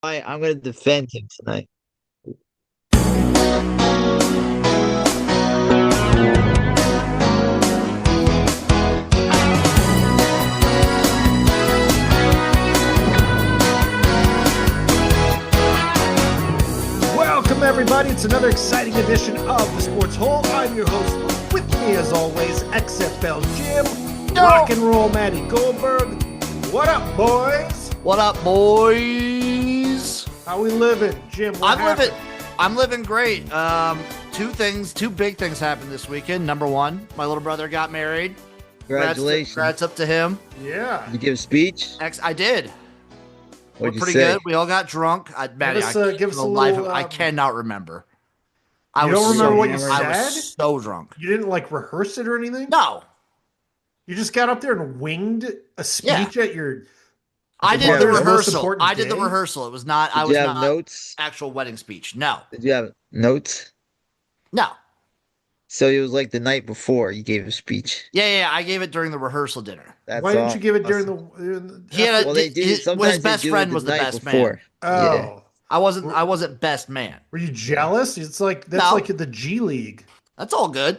I'm going to defend him tonight. Welcome, everybody. It's another exciting edition of the Sports Hole. I'm your host. With me, as always, XFL Jim, Rock and Roll Matty Goldberg. What up, boys? What up, boys? How we living, Jim? I'm living great. Two big things happened this weekend. Number one, my little brother got married. Congratulations. Congrats up to him. Yeah. Did you give a speech? I did. What'd you Pretty say? good. We all got drunk. Give us a little, I cannot remember. You don't remember what you said? I was so drunk. You didn't rehearse it or anything? No. You just got up there and winged a speech at your. I did the rehearsal. I did the rehearsal. It was not. Did you have notes? Actual wedding speech. No. Did you have notes? No. So it was like the night before you gave a speech. Yeah. I gave it during the rehearsal dinner. Why didn't you give it during the? His best friend was the best man. Oh. Yeah. I wasn't best man. Were you jealous? It's like like the G League. That's all good.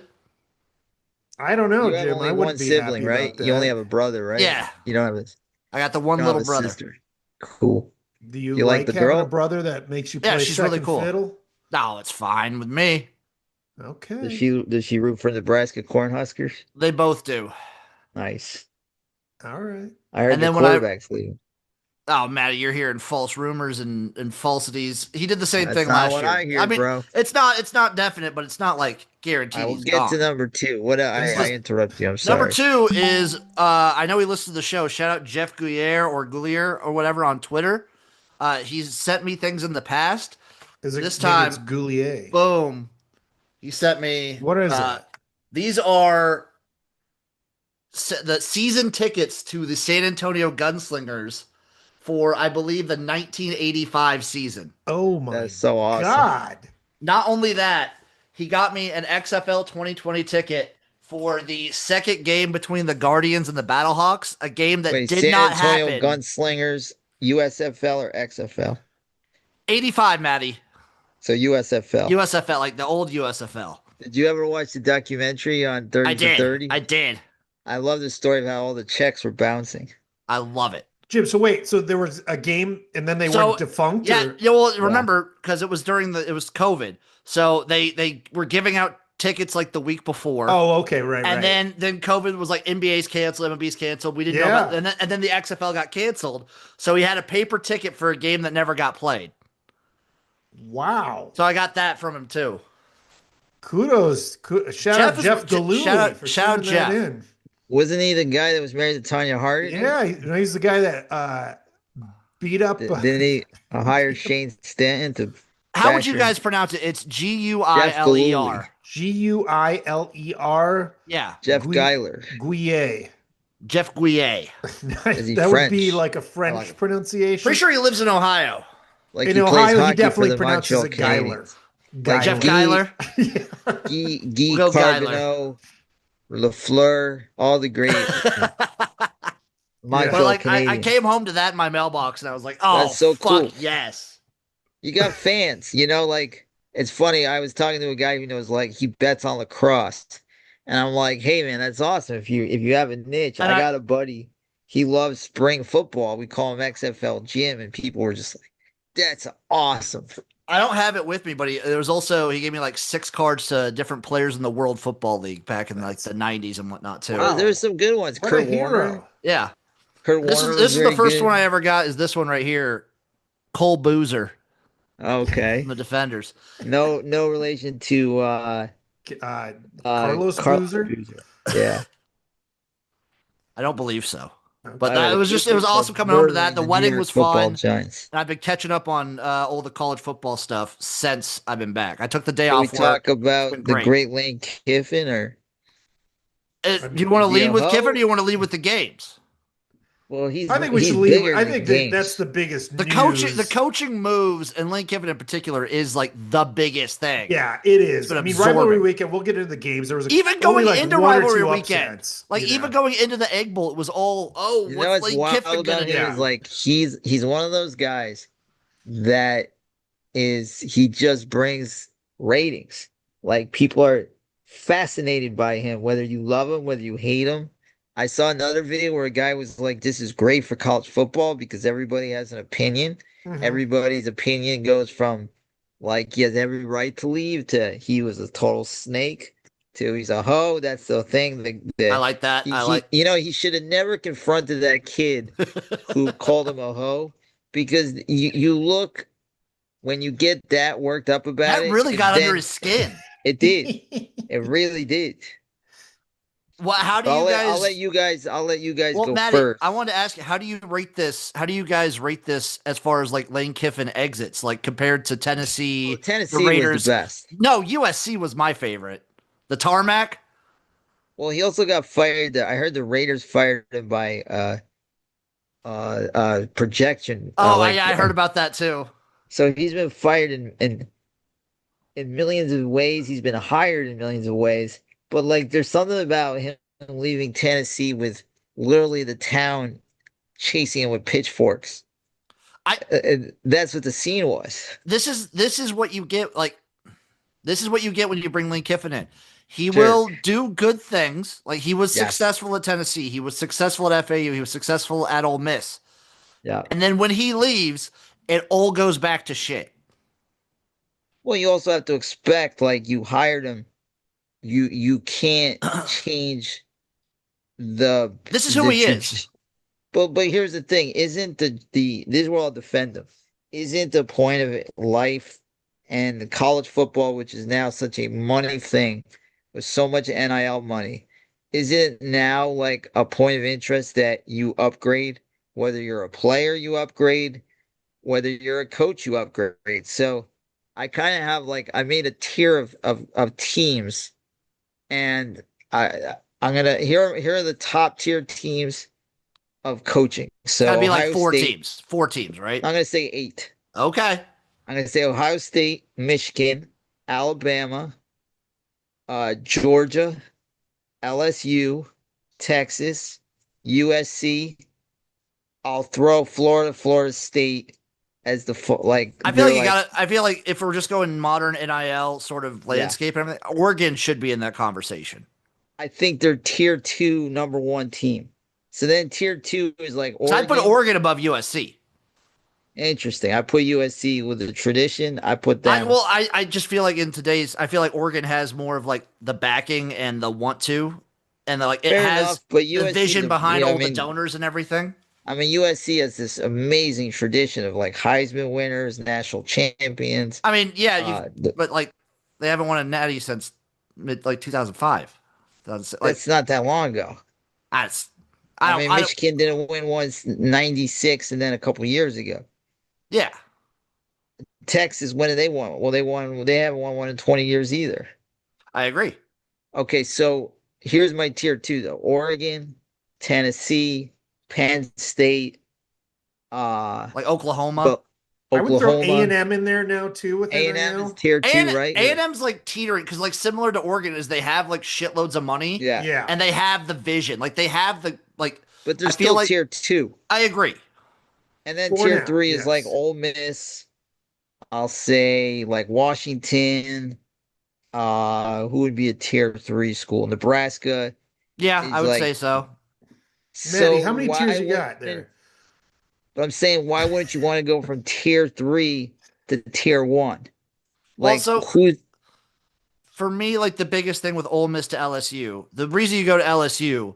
I don't know, You have Jim. only I one wouldn't be sibling, happy right? about that. You only have a brother, right? Yeah. You don't have a. I got the You one don't little have a brother. sister. Cool. Do you like the having girl? a brother that makes you play Yeah, she's second really cool. fiddle? No, it's fine with me. Okay. Does she root for Nebraska Cornhuskers? They both do. Nice. All right. I heard And the then quarterback's leaving. Oh, Matty, you're hearing false rumors and falsities. He did the same That's thing not last what year. I hear, bro. It's not definite, but it's not like guaranteed. I will he's get gone. to number two. I interrupt you. I'm sorry. Number two is I know he listens to the show. Shout out Jeff Goulier or whatever on Twitter. He's sent me things in the past. This time it's Goulier. Boom. He sent me. What is it? These are the season tickets to the San Antonio Gunslingers for, I believe, the 1985 season. Oh my That's so awesome. God. Not only that, he got me an XFL 2020 ticket for the second game between the Guardians and the Battlehawks, a game that did San not Antonio happen. Gunslingers, USFL or XFL? 85, Matty. So USFL. USFL, like the old USFL. Did you ever watch the documentary on 30 for 30? I did. I love the story of how all the checks were bouncing. I love it. Jim, so wait, so there was a game and then they went defunct? Yeah, well, remember, because it was it was COVID. So they were giving out tickets like the week before. Oh, okay, right. And then COVID was like NBA's canceled, MLB's canceled. We didn't know about and then the XFL got canceled. So he had a paper ticket for a game that never got played. Wow. So I got that from him too. Kudos. Shout out Jeff Galooly for shout out Jeff. that in. Wasn't he the guy that was married to Tanya Harding? Yeah, he's the guy that beat up. Didn't he hire Shane Stanton to? How would you guys pronounce it? It's Guiler. Guiler. Yeah. Jeff Geiler. Guillet. Jeff Guillet. Is he that French? would be like a French pronunciation. Pretty sure he lives in Ohio. Like in he plays Ohio, he hockey definitely for the pronounces Montreal it Geiler. Like Jeff Geiler. Guy Will Carbonneau, Lafleur, all the great Montreal But I Canadians. came home to that in my mailbox and I was like, oh, That's so fuck cool. yes. You got fans, it's funny. I was talking to a guy who knows, he bets on lacrosse, and I'm like, hey man, that's awesome. If you have a niche, I got a buddy. He loves spring football. We call him XFL Jim, and people were just like, that's awesome. I don't have it with me, but he gave me like 6 cards to different players in the World Football League back in like the 90s and whatnot too. Wow. There's some good ones. What Kurt a hero. Warner. Yeah. Kurt This Warner. is the first one I ever got. Is this one right here? Cole Boozer Okay. from the Defenders. No relation to Carlos Boozer? Yeah. I don't believe so. Okay. But it was awesome coming home to that. The wedding was fun. Giants. And I've been catching up on all the college football stuff since I've been back. I took the day Can we off work. talk about been the great. Great Lane Kiffin or? Do you want to lead with Ho? Kiffin or do you want to lead with the games? Well, I think we should leave. I think that's the biggest The news. coaching moves, and Lane Kiffin in particular, is like the biggest thing. Yeah, it is. been I mean, absorbing. rivalry weekend. We'll get into the games. There was Even going only into one or rivalry two weekend, upsets, even going into the Egg Bowl, it was all, You know what's what's Lane wild Kiffin about gonna him do? is he's one of those guys that is he just brings ratings. Like people are fascinated by him, whether you love him, whether you hate him. I saw another video where a guy was like, "This is great for college football because everybody has an opinion. Hmm. Everybody's opinion goes from like he has every right to leave to he was a total snake to he's a hoe. That's the thing. I like that. I He like. he should have never confronted that kid who called him a hoe because you look when you get that worked up about That it, really got under his skin. it did. It really did. Well, how do But you I'll let you guys Well, go Maddie, I first. wanted to ask you, how do you rate this? How do you guys rate this as far as like Lane Kiffin exits, like compared to Well, Tennessee, the Tennessee was the Raiders? best. No, USC was my favorite. The tarmac. Well, he also got fired. I heard the Raiders fired him by projection. Oh, I heard about that too. So he's been fired in millions of ways. He's been hired in millions of ways. But like there's something about him leaving Tennessee with literally the town chasing him with pitchforks. I And that's what the scene was. this is what you get. Like this is what you get when you bring Lane Kiffin in. He Sure. will do good things. Like he was Yes. successful at Tennessee. He was successful at FAU. He was successful at Ole Miss. Yeah. And then when he leaves, it all goes back to shit. Well, you also have to expect like you hired him. You can't change the This is who the he is. tra- but here's the thing, isn't the this is where I'll defend him. Isn't the point of it life and the college football, which is now such a money thing with so much NIL money, is it now like a point of interest that you upgrade, whether you're a player, you upgrade, whether you're a coach, you upgrade. So I kind of have like I made a tier of teams and I'm gonna here are the top tier teams of coaching. It's got to So be like Ohio four State, teams. Four teams, right? I'm gonna say eight. Okay. I'm gonna say Ohio State, Michigan, Alabama, Georgia, LSU, Texas, USC. I'll throw Florida, Florida State as like I feel they're like you like got to. I feel like if we're just going modern NIL sort of yeah. landscape and everything, Oregon should be in that conversation. I think they're tier two, number one team. So then tier two is like So I'd put Oregon. Oregon above USC. Interesting. I put USC with the tradition. I put them I just feel like in today's, I feel like Oregon has more of like the backing and the want to, and like it fair enough, has but the USC is vision a behind yeah, all the donors and everything. I mean USC has this amazing tradition of like Heisman winners, national champions. I mean, yeah, you've The, but like they haven't won a natty since mid like 2005. Like that's not that long ago. that's I I mean don't Michigan didn't win once 96 and then a couple years ago. yeah. Texas, when did they won? Well, they haven't won one in 20 years either. I agree. Okay, so here's my tier two though. Oregon, Tennessee, Penn State, Like Oklahoma. but I would throw Oklahoma. A&M in there now too with A&M is NIL. tier two, And right? A&M's like teetering because like similar to Oregon is they have like shitloads of money Yeah. Yeah. and they have the vision. Like they have the like But they're I feel still like tier two. I agree. And then For tier now, three is like yes. Ole Miss. I'll say like Washington. Who would be a tier three school? Nebraska Yeah, I is would like say so. Maddie, so how many tiers why you got wouldn't there? but I'm saying why wouldn't you want to go from tier three to tier one? Well, Like so who's for me, like the biggest thing with Ole Miss to LSU, the reason you go to LSU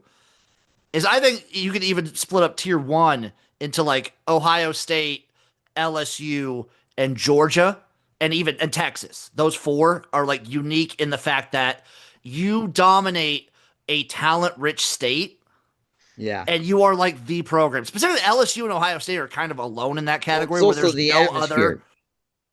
is I think you could even split up tier one into like Ohio State, LSU, and Georgia, and Texas. Those four are like unique in the fact that you dominate a talent rich state yeah. and you are like the program. Specifically, LSU and Ohio State are kind of alone in that Well, it's category where also there's the no other. atmosphere.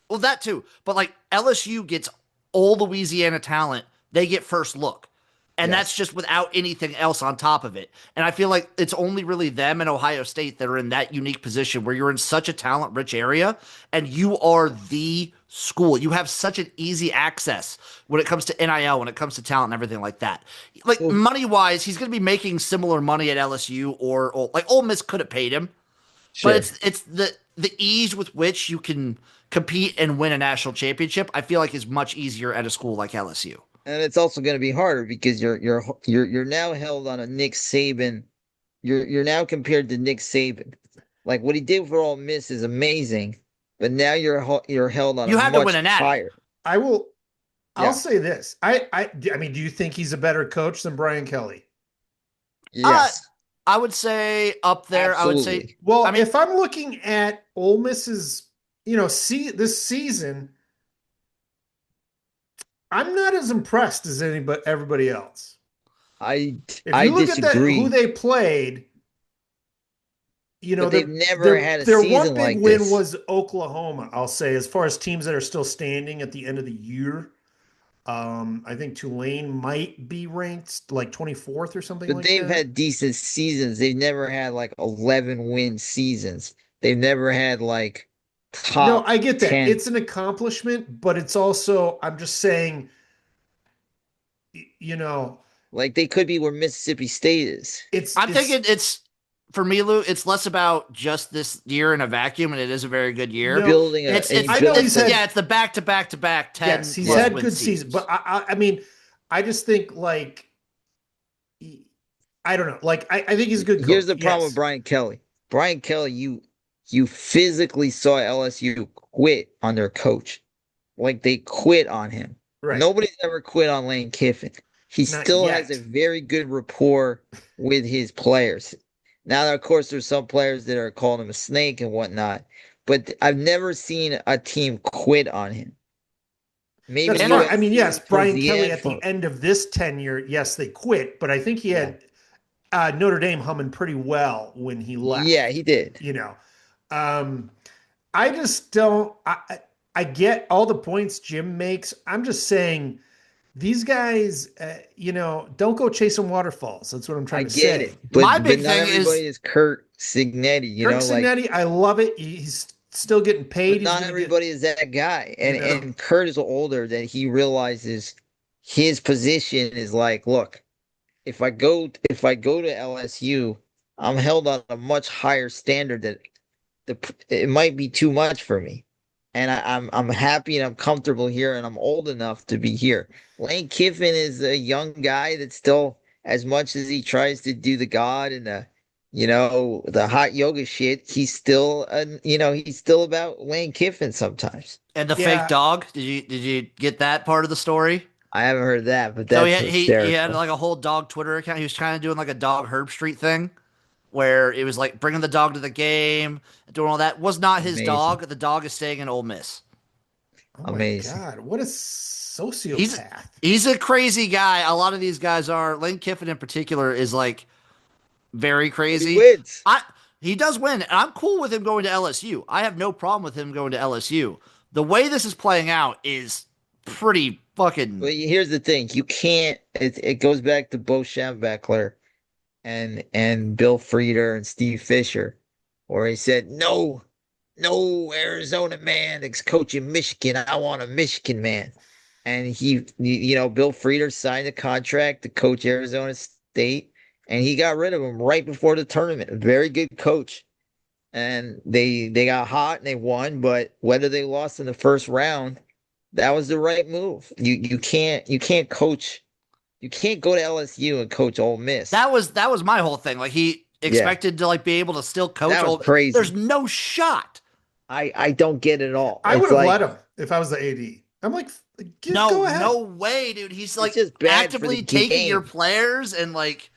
Well, that too. But like LSU gets all Louisiana talent, they get first look. And that's Yes. just without anything else on top of it. And I feel like it's only really them and Ohio State that are in that unique position where you're in such a talent rich area and you are the school. You have such an easy access when it comes to NIL, when it comes to talent and everything like that. Like Well, money wise, he's going to be making similar money at LSU or like Ole Miss could have paid him. but Sure. it's the ease with which you can compete and win a national championship. I feel like is much easier at a school like LSU. And it's also going to be harder because you're now held on a Nick Saban. You're now compared to Nick Saban. Like what he did for Ole Miss is amazing, but now you're held on a You had to win much a natty. higher. I will. I'll Yeah. say this. I mean, do you think he's a better coach than Brian Kelly? Uh, Yes. I would say up there. I would say. Absolutely. Well, I mean, if I'm looking at Ole Miss's, see this season, I'm not as impressed as everybody else. I If I you look at who disagree. they played, But they've never had a their one season big like win this. was Oklahoma. I'll say, as far as teams that are still standing at the end of the year, I think Tulane might be ranked like 24th or something But like they've that. had decent seasons. They've never had like 11 win seasons. They've never had like No, top I get that. 10. It's an accomplishment, but it's also, I'm just saying, you know, Like they could be where Mississippi State is. I'm it's thinking it's for me, Lou. It's less about just this year in a vacuum, and it is a very good year. no. Building a It's I know he's had yeah, it's the back to back to back 10 yes, he's plus had win good season, seasons. but I mean, I just think like I don't know, like I think he's a good Here's coach. the problem with Yes, Brian Kelly. Brian Kelly, you physically saw LSU quit on their coach. Like they quit on him. right. Nobody's ever quit on Lane Kiffin. He Not still has a yet. very good rapport with his players. Now, of course, there's some players that are calling him a snake and whatnot, but I've never seen a team quit on him. Maybe That's And fine. I mean, USC yes, towards Brian the Kelly end at the for end of this tenure, yes, they quit, but I think he yeah. had Notre Dame humming pretty well when he Yeah, left. he did. You know, um, I just don't. I get all the points Jim makes. I'm just saying these guys, don't go chasing waterfalls. That's what I'm I trying to get say. it. my But big not thing is everybody is Kurt Signetti, Kirk like Signetti, I love it. He's still getting paid. but He's not going to get, everybody is that guy. you And know, and Kurt is older that he realizes his position is like, look, if I go to LSU, I'm held on a much higher standard that it might be too much for me. And I'm happy and I'm comfortable here and I'm old enough to be here. Lane Kiffin is a young guy that still, as much as he tries to do the God and the hot yoga shit, he's still about Lane Kiffin sometimes. and the fake yeah. dog. Did you get that part of the story? I haven't heard that, but So that's he had hysterical. like a whole dog Twitter account. He was kind of doing like a dog Herb Street thing, where it was like bringing the dog to the game, doing all that. Was not his Amazing. dog. The dog is staying in Ole Miss. Oh my Amazing. God, what a He's sociopath. he's a crazy guy. A lot of these guys are. Lane Kiffin in particular is like very But he crazy. wins. I He does win, and I'm cool with him going to LSU. I have no problem with him going to LSU. The way this is playing out is pretty fucking. But here's the thing: you can't. It goes back to Bo Schembechler and Bill Frieder and Steve Fisher, where he said, "No, no Arizona man is coaching Michigan. I want a Michigan man." And Bill Frieder signed a contract to coach Arizona State, and he got rid of him right before the tournament. A very good coach, and they got hot and they won. But whether they lost in the first round, that was the right move. You can't coach. You can't go to LSU and coach Ole Miss. That was my whole thing. Like he Yeah, expected to like be able to still coach. that was Ole. crazy. There's no shot. I don't get it at all. I would It's have like let him if I was the AD. I'm like, No, go ahead. no way, dude. He's like just bad for actively the taking your game. players and like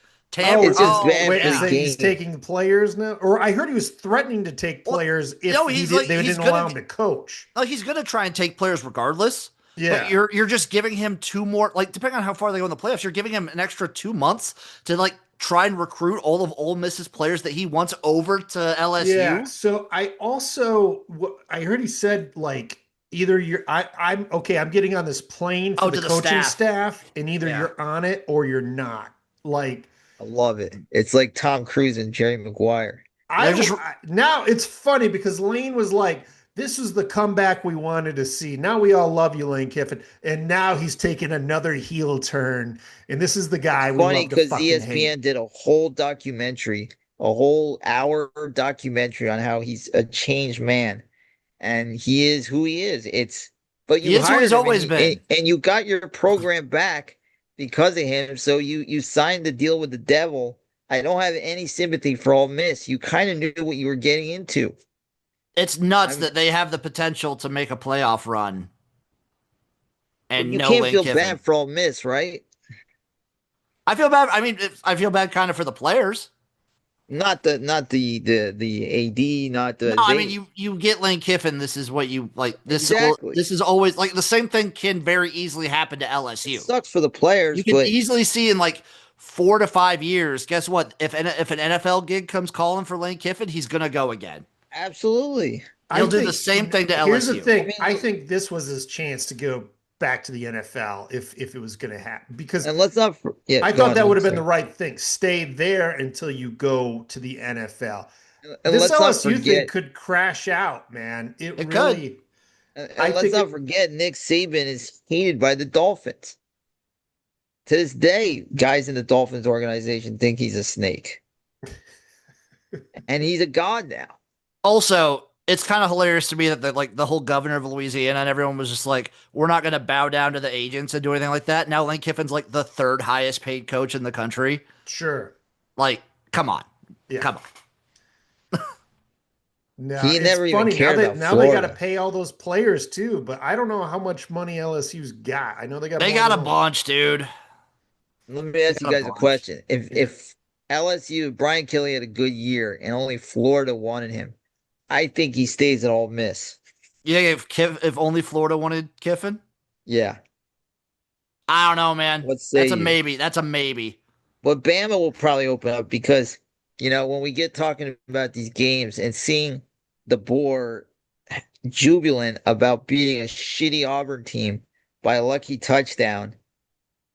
Oh, tamper. It's just bad wait, for is the that he's game. taking players now? Or I heard he was threatening to take Well, players if no, he's like they he's didn't allow gonna him to coach. like he's gonna try and take players regardless. Yeah. But you're just giving him two more, like depending on how far they go in the playoffs, you're giving him an extra 2 months to like try and recruit all of Ole Miss's players that he wants over to LSU. Yeah. So I heard he said like either I'm okay, I'm getting on this plane for Oh, the to the coaching staff. staff, and either Yeah. you're on it or you're not. Like I love it. It's like Tom Cruise and Jerry Maguire. now it's funny because Lane was like, this is the comeback we wanted to see. Now we all love you, Lane Kiffin. And now he's taking another heel turn. And this is the guy we Funny love to because fucking ESPN hate. did a whole documentary a whole hour documentary on how he's a changed man and he is who he is. But He you is who he's hired him and always been. you got your program back because of him. So you signed the deal with the devil. I don't have any sympathy for Ole Miss. You kind of knew what you were getting into. It's I nuts mean, that they have the potential to make a playoff run but and you no can't Lane feel Kiffin. bad for Ole Miss, right? I feel bad. I mean, I feel bad kind of for the players. Not the AD, not No, the I mean they you get Lane Kiffin. This is what you like. exactly. This is always like the same thing can very easily happen to It LSU. sucks for the You players, can but easily see in like 4 to 5 years. Guess what? If an NFL gig comes calling for Lane Kiffin, he's gonna go again. absolutely. I He'll do the think same thing to here's the LSU. I thing. mean, I look, think this was his chance to go back to the NFL if it was going to happen because and let's not yeah, I go thought on. that would I'm have been the sorry. right thing. Stay there until you go to the NFL. And This let's not LSU thing forget could crash out, man. It It could. really, I and let's think not it. forget Nick Saban is hated by the Dolphins. To this day, guys in the Dolphins organization think he's a snake. And he's a god now. Also, it's kind of hilarious to me that the whole governor of Louisiana and everyone was just like, we're not going to bow down to the agents and do anything like that. Now Lane Kiffin's like the third highest paid coach in the country. Sure. Like, come on, Yeah. come on. No, He it's never even funny now cared that about now they got to Florida. pay all those players too. But I don't know how much money LSU's got. I know they got They more got than a most. bunch, dude. Let me They ask you got a guys a bunch. question. If Yeah. if LSU, Brian Kelly had a good year and only Florida wanted him, I think he stays at Ole Miss. Yeah, if only Florida wanted Kiffin, Yeah. I don't know, man. What say That's a you? maybe. That's a maybe. But Bama will probably open up because, when we get talking about these games and seeing the board jubilant about beating a shitty Auburn team by a lucky touchdown,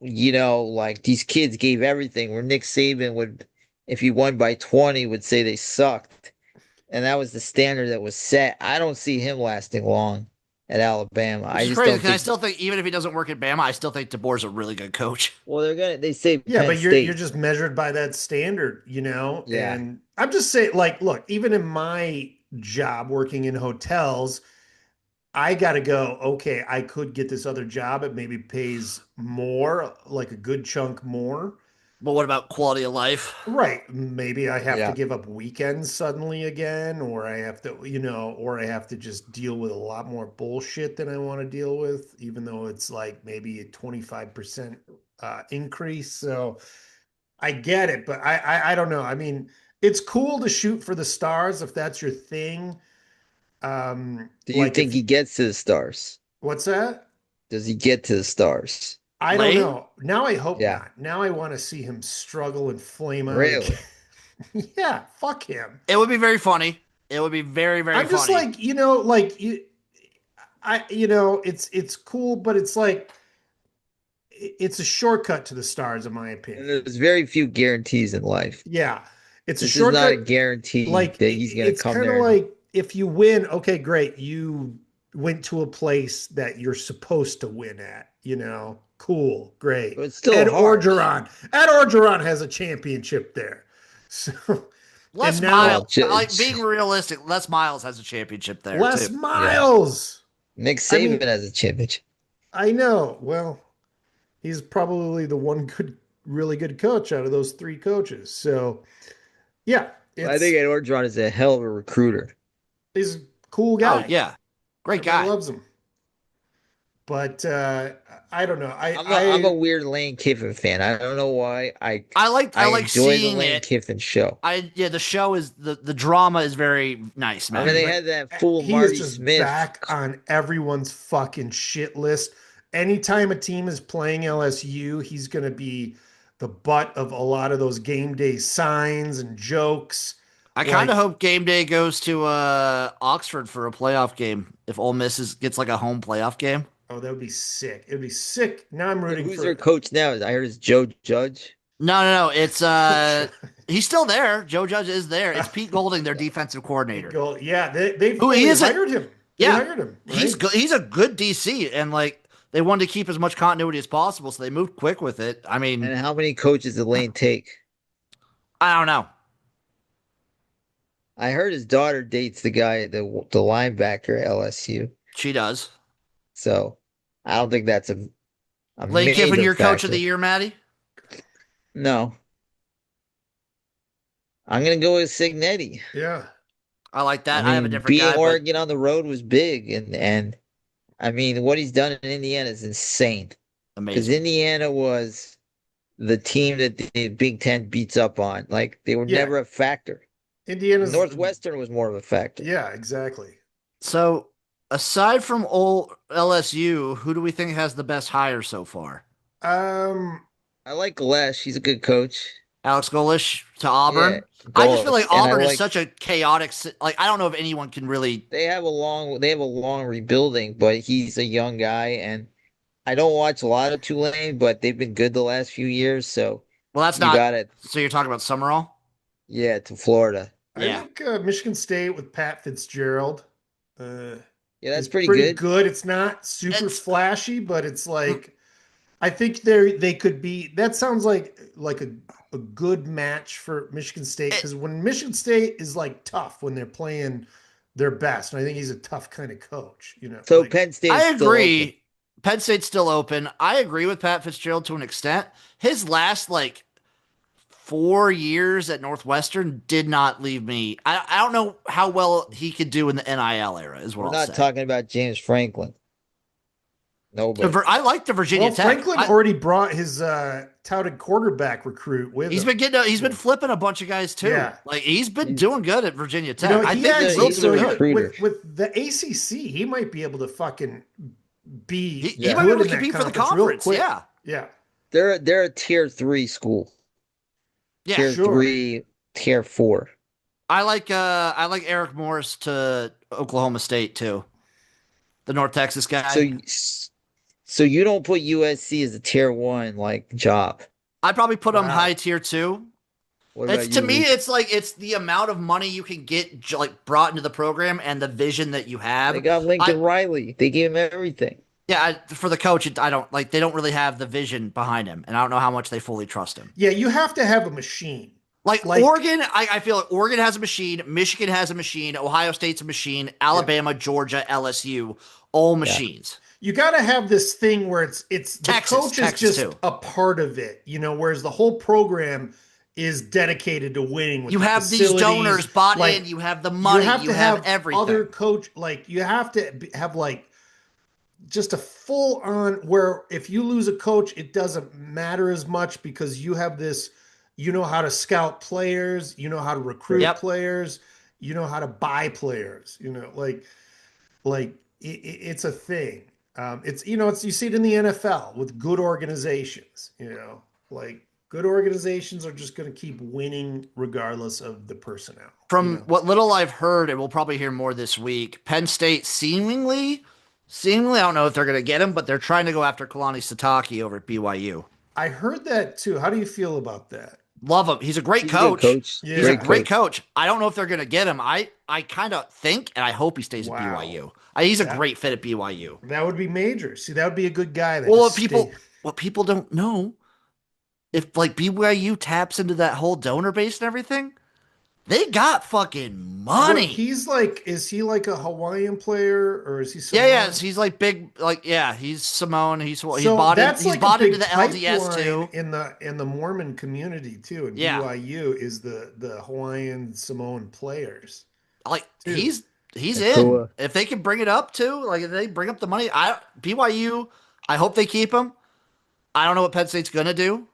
like these kids gave everything where Nick Saban would, if he won by 20, would say they sucked. And that was the standard that was set. I don't see him lasting long at Alabama. Which I is just crazy don't because I think, still think even if he doesn't work at Bama, I still think DeBoer's a really good coach. well, they say Yeah, Penn but you're State. just measured by that standard, you know? Yeah. And I'm just saying, like, look, even in my job working in hotels, I got to go, okay, I could get this other job. It maybe pays more, like a good chunk more. But what about quality of life? Right. Maybe I have to Yeah. give up weekends suddenly again, or I have to, or I have to just deal with a lot more bullshit than I want to deal with, even though it's like maybe a 25% increase. So I get it, but I don't know. I mean, it's cool to shoot for the stars if that's your thing. Do you Like think if he gets to the stars? what's that? Does he get to the stars? I don't Lane? know. Now I hope Yeah. not. Now I want to see him struggle and flame out again. Really? Yeah, fuck him. It would be very funny. It would be very, very I'm just funny. like, it's cool, but it's like it's a shortcut to the stars, in my And opinion. there's very few guarantees in life. Yeah, it's a This is not a shortcut. guarantee Like that he's going to it's come kind of there and like if you win, okay, great, you went to a place that you're supposed to win at. Cool, great. but it's still Ed hard. Orgeron. Ed Orgeron has a championship there. So, and Les Well, Miles, now like being realistic, Les Miles has a championship there Les too. yeah. Miles. Nick I Saban mean, has a championship. I know. Well, he's probably the one really good coach out of those three coaches. So, yeah, I think Ed Orgeron is a hell of a recruiter. he's a cool Oh guy. yeah, great Everybody guy. loves him. But I don't know. I'm a weird Lane Kiffin fan. I don't know why. I I like enjoy the seeing Lane it. Kiffin show. The show is the drama is very nice, I mean, man. they but had that fool he is Marty just Smith. back on everyone's fucking shit list. Anytime a team is playing LSU, he's going to be the butt of a lot of those game day signs and jokes. I kind of Like, hope game day goes to Oxford for a playoff game. If Ole Miss gets like a home playoff game. oh, that would be sick. It would be sick. Now I'm rooting Who's for their coach now? I heard it's Joe Judge. No. It's he's still there. Joe Judge is there. It's Pete Golding, their defensive coordinator. Yeah, they Who he fully is hired him. They Yeah, hired him. Right? he's good. He's a good DC, and like they wanted to keep as much continuity as possible, so they moved quick with it. I mean, And how many coaches did Lane take? I don't know. I heard his daughter dates the guy, the linebacker at LSU. She does. So I don't think that's a Lane Kiffin, major your coach of the factor. year, Maddie. No, I'm gonna go with Signetti. Yeah. I like I that. I have a mean, different beating guy, but Oregon on the road was big, and I mean what he's done in Indiana is insane. Because amazing. Indiana was the team that the Big Ten beats up on. Like they were Yeah. never a factor. Indiana's. Northwestern was more of a factor. Yeah, exactly. So, aside from old LSU, who do we think has the best hire so far? Um, I like Lesh. He's a good coach. Alex Golish to Yeah, Auburn. I just feel like Golish. And I Auburn is like such a chaotic. Like I don't know if anyone can really. they have a long rebuilding, but he's a young guy and I don't watch a lot of Tulane, but they've been good the last few years, so Well, that's you not. got it. So you're talking about Summerall? Yeah, to Florida. I Yeah. think Michigan State with Pat Fitzgerald uh, Yeah, that's is pretty pretty good. good. It's not super It's flashy, but it's mm, like I think they could be. That sounds like a good match for Michigan State it, because when Michigan State is like tough when they're playing their best, and I think he's a tough kind of coach. So Like Penn State is I still open. agree. Penn State's still open. I agree with Pat Fitzgerald to an extent. His last like 4 years at Northwestern did not leave me. I don't know how well he could do in the NIL era, is what We're I'll not say. talking about James Franklin. Nobody. I like the well, Virginia Tech. Franklin already brought his touted quarterback recruit with He's him. he's been flipping a bunch of guys too. Yeah. Like he's been He's doing good at Virginia Tech. I He think he a will actually he's a do so good. recruiter. with the ACC, he might be able to fucking be He might be good able in to that compete for the real conference. quick. Yeah. Yeah, They're a tier 3 school. Yeah. Tier sure. 3, tier 4. I like Eric Morris to Oklahoma State too. The North Texas So guy. so you don't put USC as a tier 1 like job. I'd probably put him Wow. high tier two. What It's about to you, me, Luke? it's like it's the amount of money you can get like brought into the program and the vision that you They have. got I Lincoln Riley. They gave him everything. yeah, for the coach, I don't like they don't really have the vision behind him, and I don't know how much they fully trust him. Yeah, you have to have a machine. Like Like Oregon, I feel like Oregon has a machine, Michigan has a machine, Ohio State's a machine, Alabama, Georgia, LSU, all Yeah. machines. you got to have this thing where it's the coach is Texas just too. a part of it, whereas the whole program is dedicated to winning with You the have these facilities. donors bought Like, in, you have the you money, have you to have have everything. other coach like you have to have like just a full on where if you lose a coach it doesn't matter as much because you have this you know how to scout players, you know how to recruit Yep. players, you know how to buy players, like it's a thing. It's you see it in the NFL with good organizations, like good organizations are just going to keep winning regardless of the personnel, From what little I've heard, and we'll probably hear more this week, Penn State seemingly, I don't know if they're going to get him, but they're trying to go after Kalani Sitake over at BYU. I heard that too. How do you feel about that? Love him. He's a great He's a good coach. coach. Yeah. He's a Great great coach. coach. I don't know if they're going to get him. I kind of think, and I hope he stays Wow. at BYU. He's a That- great fit at BYU. That would be major. See, that would be a good guy. That Well, just what people don't know, if like BYU taps into that whole donor base and everything, they got fucking money. He's like, is he like a Hawaiian player or is he? Yeah. Samoan? He's like big, like yeah. He's Simone. He's So bought in. that's He's like a bought big into the LDS pipeline too. in the Mormon community too. And Yeah. BYU is the Hawaiian Samoan players. Like Dude. he's That's in. cool. If they can bring it up too, like if they bring up the money, BYU. I hope they keep him. I don't know what Penn State's gonna do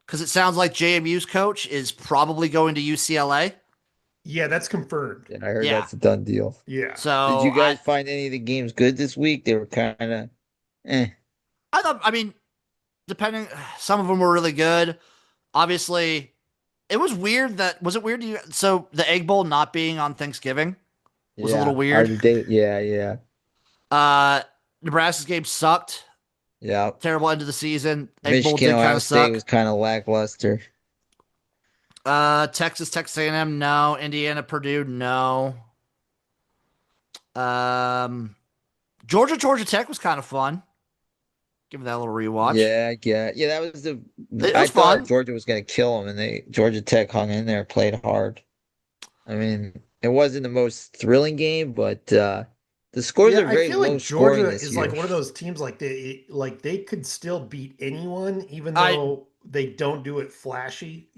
because it sounds like JMU's coach is probably going to UCLA. Yeah, that's confirmed. Yeah, I heard Yeah. that's a done deal. Yeah. So Did you guys find any of the games good this week? They were kind of, I thought. I mean, depending, some of them were really good. Obviously, it was weird that was it weird to you? So the Egg Bowl not being on Thanksgiving was a little weird. Yeah. Nebraska's game sucked. Yeah. Terrible end of the season. Egg Bowl Michigan, did kind Ohio of State suck. was kind of lackluster. Texas A&M, no. Indiana, Purdue, no. Georgia Tech was kind of fun. Give that a little rewatch. Yeah. That was was I thought fun. Georgia was going to kill them, and Georgia Tech hung in there, played hard. I mean, It wasn't the most thrilling game, but the scores Yeah, are I very feel low like scoring Georgia this is like year. one of those teams like they could still beat anyone, even I though they don't do it flashy.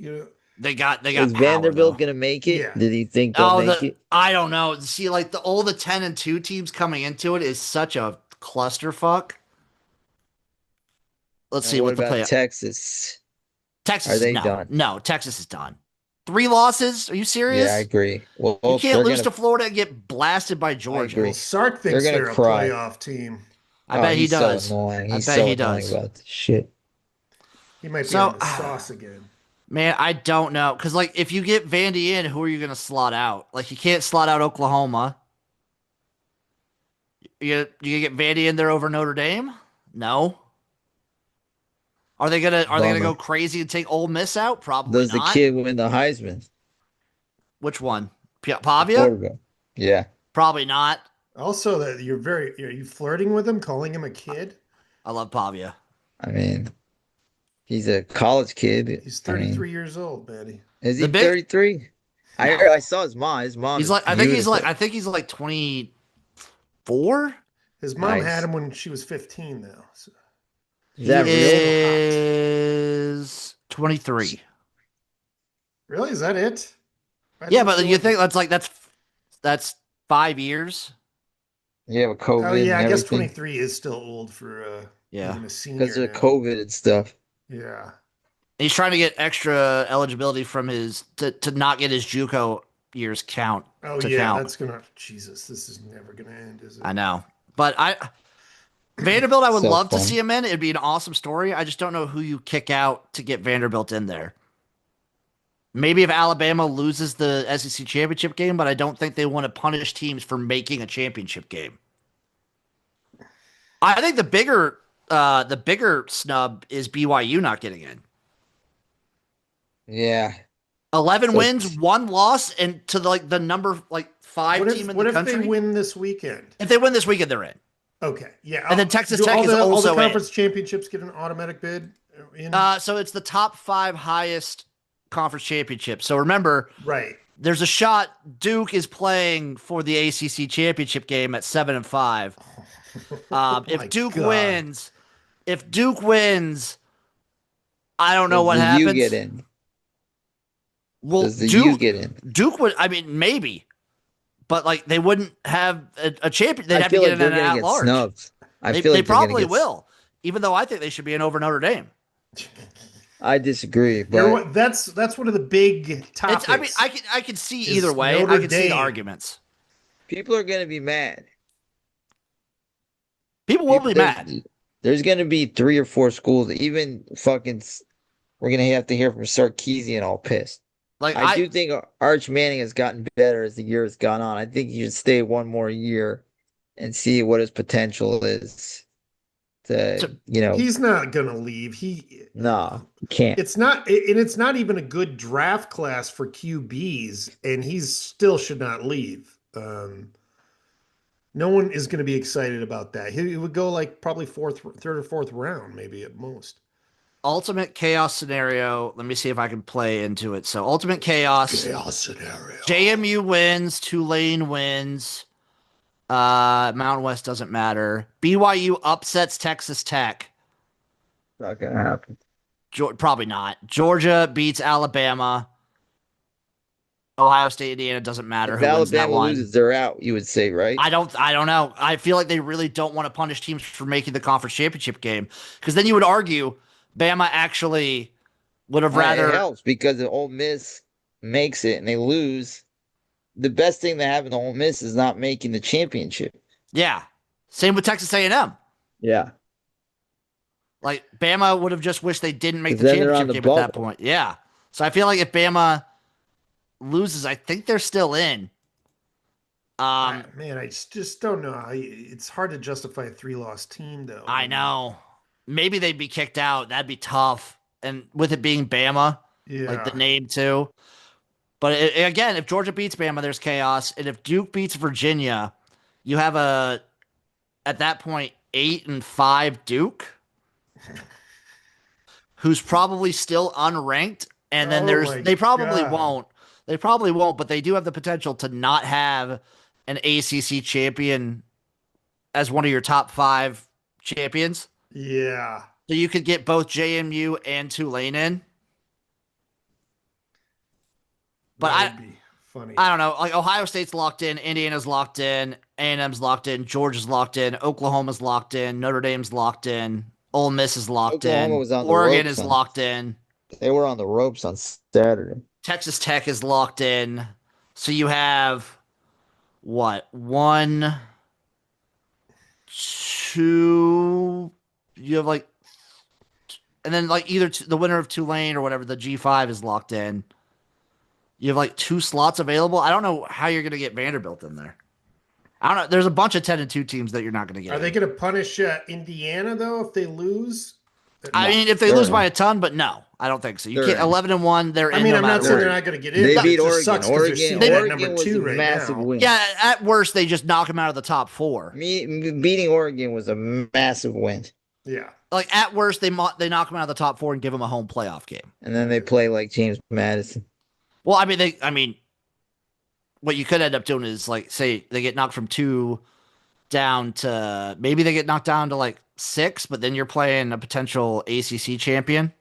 they got Is power Vanderbilt though. gonna make it? Yeah. Did he think they'll Oh, make it? I don't know. See, like all the 10-2 teams coming into it is such a clusterfuck. Let's And see what what the about play. Texas? Are Texas is they no, done? no. Texas is done. 3 losses? Are you Yeah, I serious? agree. You Well, can't they're lose gonna. to Florida and get blasted by I Well, Georgia. agree. Sark They're thinks gonna they're a cry. playoff team. I Oh, bet he he's so does. annoying. I He's bet so he annoying does. about this shit. He might be on So, the sauce again. man, I don't know because like if you get Vandy in, who are you gonna slot out? Like you can't slot out Oklahoma. You get Vandy in there over Notre Dame? No. Are they gonna go Bummer. crazy and take Ole Miss out? Probably Does the not. kid win the Heisman? Which one? The Pavia? quarterback. Yeah. Probably not. Also, that are you flirting with him, calling him a kid? I love Pavia. I mean, he's a college kid. He's I mean, 33 years old, Maddie. is he The big 33? no. I saw his mom. His mom He's is like I think he's like beautiful. I think he's like 24. His mom had Nice. him when she was 15, though. So Is He that he's real? still hot. is 23. Really? Is that it? I Yeah, didn't but feel you like. think that's 5 years? Yeah, with Oh COVID yeah, and I guess everything. 23 is still old for Yeah. even a Because senior of now. COVID and stuff. Yeah. He's trying to get extra eligibility from his to not get his JUCO years Oh to yeah, count. that's gonna. Jesus, this is never gonna end, is it? I know. But Vanderbilt, I would So love to fun. see him in. It'd be an awesome story. I just don't know who you kick out to get Vanderbilt in there. Maybe if Alabama loses the SEC championship game, but I don't think they want to punish teams for making a championship game. I think the bigger snub is BYU not getting in. Yeah. 11 So wins, one loss, and to the number five team in the What if they country. win this weekend? If they win this weekend, they're in. Okay, yeah. And then Texas Do Tech is all the also in. conference championships get an automatic bid in? So it's the top 5 highest conference championships. So remember, Right. there's a shot Duke is playing for the ACC championship game at 7-5. Oh my God. If Duke wins, I don't know does what the U get happens. in? Well, Does the U get in? Duke would. I mean, maybe, but like they wouldn't have a champion. They'd I have to feel get like in they're an gonna at get large. snubbed. I They feel they like they're gonna probably get. will, even though I think they should be in over Notre Dame. I disagree, You're, but that's one of the big It's. I mean, topics. I can see Is either way. Notre I can see the Dame. arguments. people are gonna be mad. People will People, be mad. there's gonna be 3 or 4 schools. Even fucking, we're gonna have to hear from Sarkeesian all pissed. Like I do think Arch Manning has gotten better as the year has gone on. I think he should stay one more year and see what his potential is. So- He's not gonna leave. No, he can't. It's not even a good draft class for QBs, and he's still should not leave. No one is going to be excited about that. He would go like probably third or fourth round, maybe at most. ultimate chaos scenario. Let me see if I can play into it. So ultimate chaos. Chaos scenario. JMU wins. Tulane wins. Mountain West doesn't matter. BYU upsets Texas Tech. Not gonna happen. Probably not. Georgia beats Alabama. Ohio State, Indiana doesn't matter If who wins that Alabama one. loses, they're out. You would say, right? I don't know. I feel like they really don't want to punish teams for making the conference championship game because then you would argue Bama actually would have It rather. helps because if Ole Miss makes it and they lose, the best thing that happened to Ole Miss is not making the championship. Yeah. Same with Texas A&M. Yeah. Like Bama would have just wished they didn't make 'Cause the then they're championship on the game at that bubble. point. Yeah. So I feel like if Bama loses, I think they're still in. Man, I just don't know. It's hard to justify a 3-loss team, though. I know. Maybe they'd be kicked out. That'd be tough. And with it being Bama, like the Yeah. name too. But again, if Georgia beats Bama, there's chaos. And if Duke beats Virginia, you have at that point, 8-5 Duke, who's probably still unranked. And then Oh my they probably God. won't. They probably won't, but they do have the potential to not have an ACC champion as one of your top 5 champions. Yeah. So you could get both JMU and Tulane in. But That would be funny. I don't know. Like Ohio State's locked in, Indiana's locked in, A&M's locked in, Georgia's locked in, Oklahoma's locked in, Notre Dame's locked in, Ole Miss is locked Oklahoma in, was on the Oregon ropes is locked in, They were on the ropes on Saturday. Texas Tech is locked in. So you have what? 1, 2. You have like, and then like either the winner of Tulane or whatever, the G5 is locked in. You have like 2 slots available. I don't know how you're going to get Vanderbilt in there. I don't know. There's a bunch of 10-2 teams that you're not going to get. Are they going to punish Indiana though if they lose? I mean, if they lose by a ton, but no, I don't think so. You can't 11-1. They're in. I'm not saying they're not going to get in. They beat Oregon. Oregon was a massive win. Yeah, at worst, they just knock them out of the top 4. Beating Oregon was a massive win. Yeah. Like at worst, they knock them out of the top 4 and give them a home playoff game. And then they play like James Madison. Well, I mean, what you could end up doing is like, say they get knocked from 2 down to maybe they get knocked down to like 6, but then you're playing a potential ACC champion.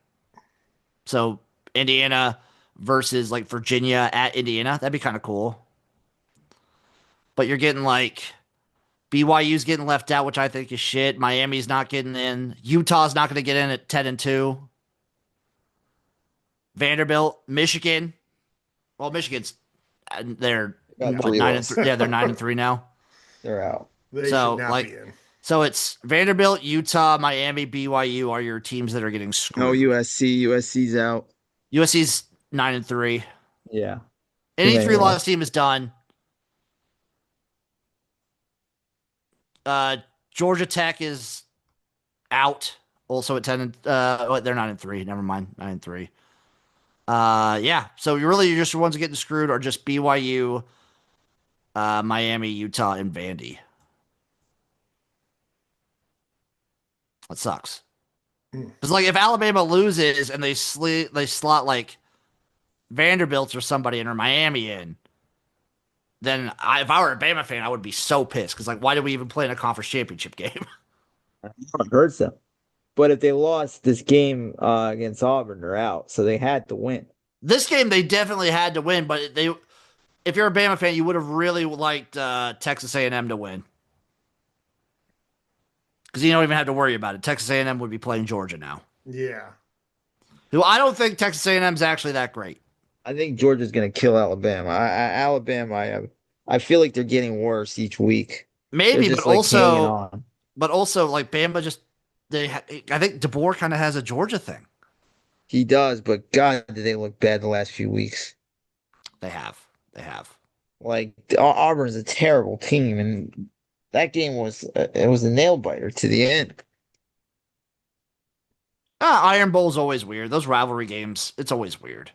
So Indiana versus like Virginia at Indiana, that'd be kind of cool. But you're getting like BYU's getting left out, which I think is shit. Miami's not getting in. Utah's not going to get in at 10-2. Vanderbilt, Michigan. Well, Michigan's they're 9-3. Yeah, they're 9-3 now. They're out. So it's Vanderbilt, Utah, Miami, BYU are your teams that are getting screwed. No USC. USC's out. USC's 9-3. Yeah. Any 3-loss team is done. Georgia Tech is out. Also at 10. They're 9-3. Never mind. 9-3. Yeah. So you're just the ones getting screwed are just BYU, Miami, Utah, and Vandy. That sucks. Because like if Alabama loses and they slot like Vanderbilt or somebody in or Miami in, then if I were a Bama fan, I would be so pissed. Because like, why did we even play in a conference championship game? It hurts them. But if they lost this game against Auburn, they're out. So they had to win. This game they definitely had to win. But if you're a Bama fan, you would have really liked Texas A&M to win. Because you don't even have to worry about it. Texas A&M would be playing Georgia now. Yeah. Who I don't think Texas A&M is actually that great. I think Georgia's going to kill Alabama. I feel like they're getting worse each week. Maybe, but also like Bama just I think DeBoer kind of has a Georgia thing. He does, but God, did they look bad the last few weeks? They have. Like Auburn's a terrible team, and that game was a nail biter to the end. Iron Bowl's always weird. Those rivalry games, it's always weird.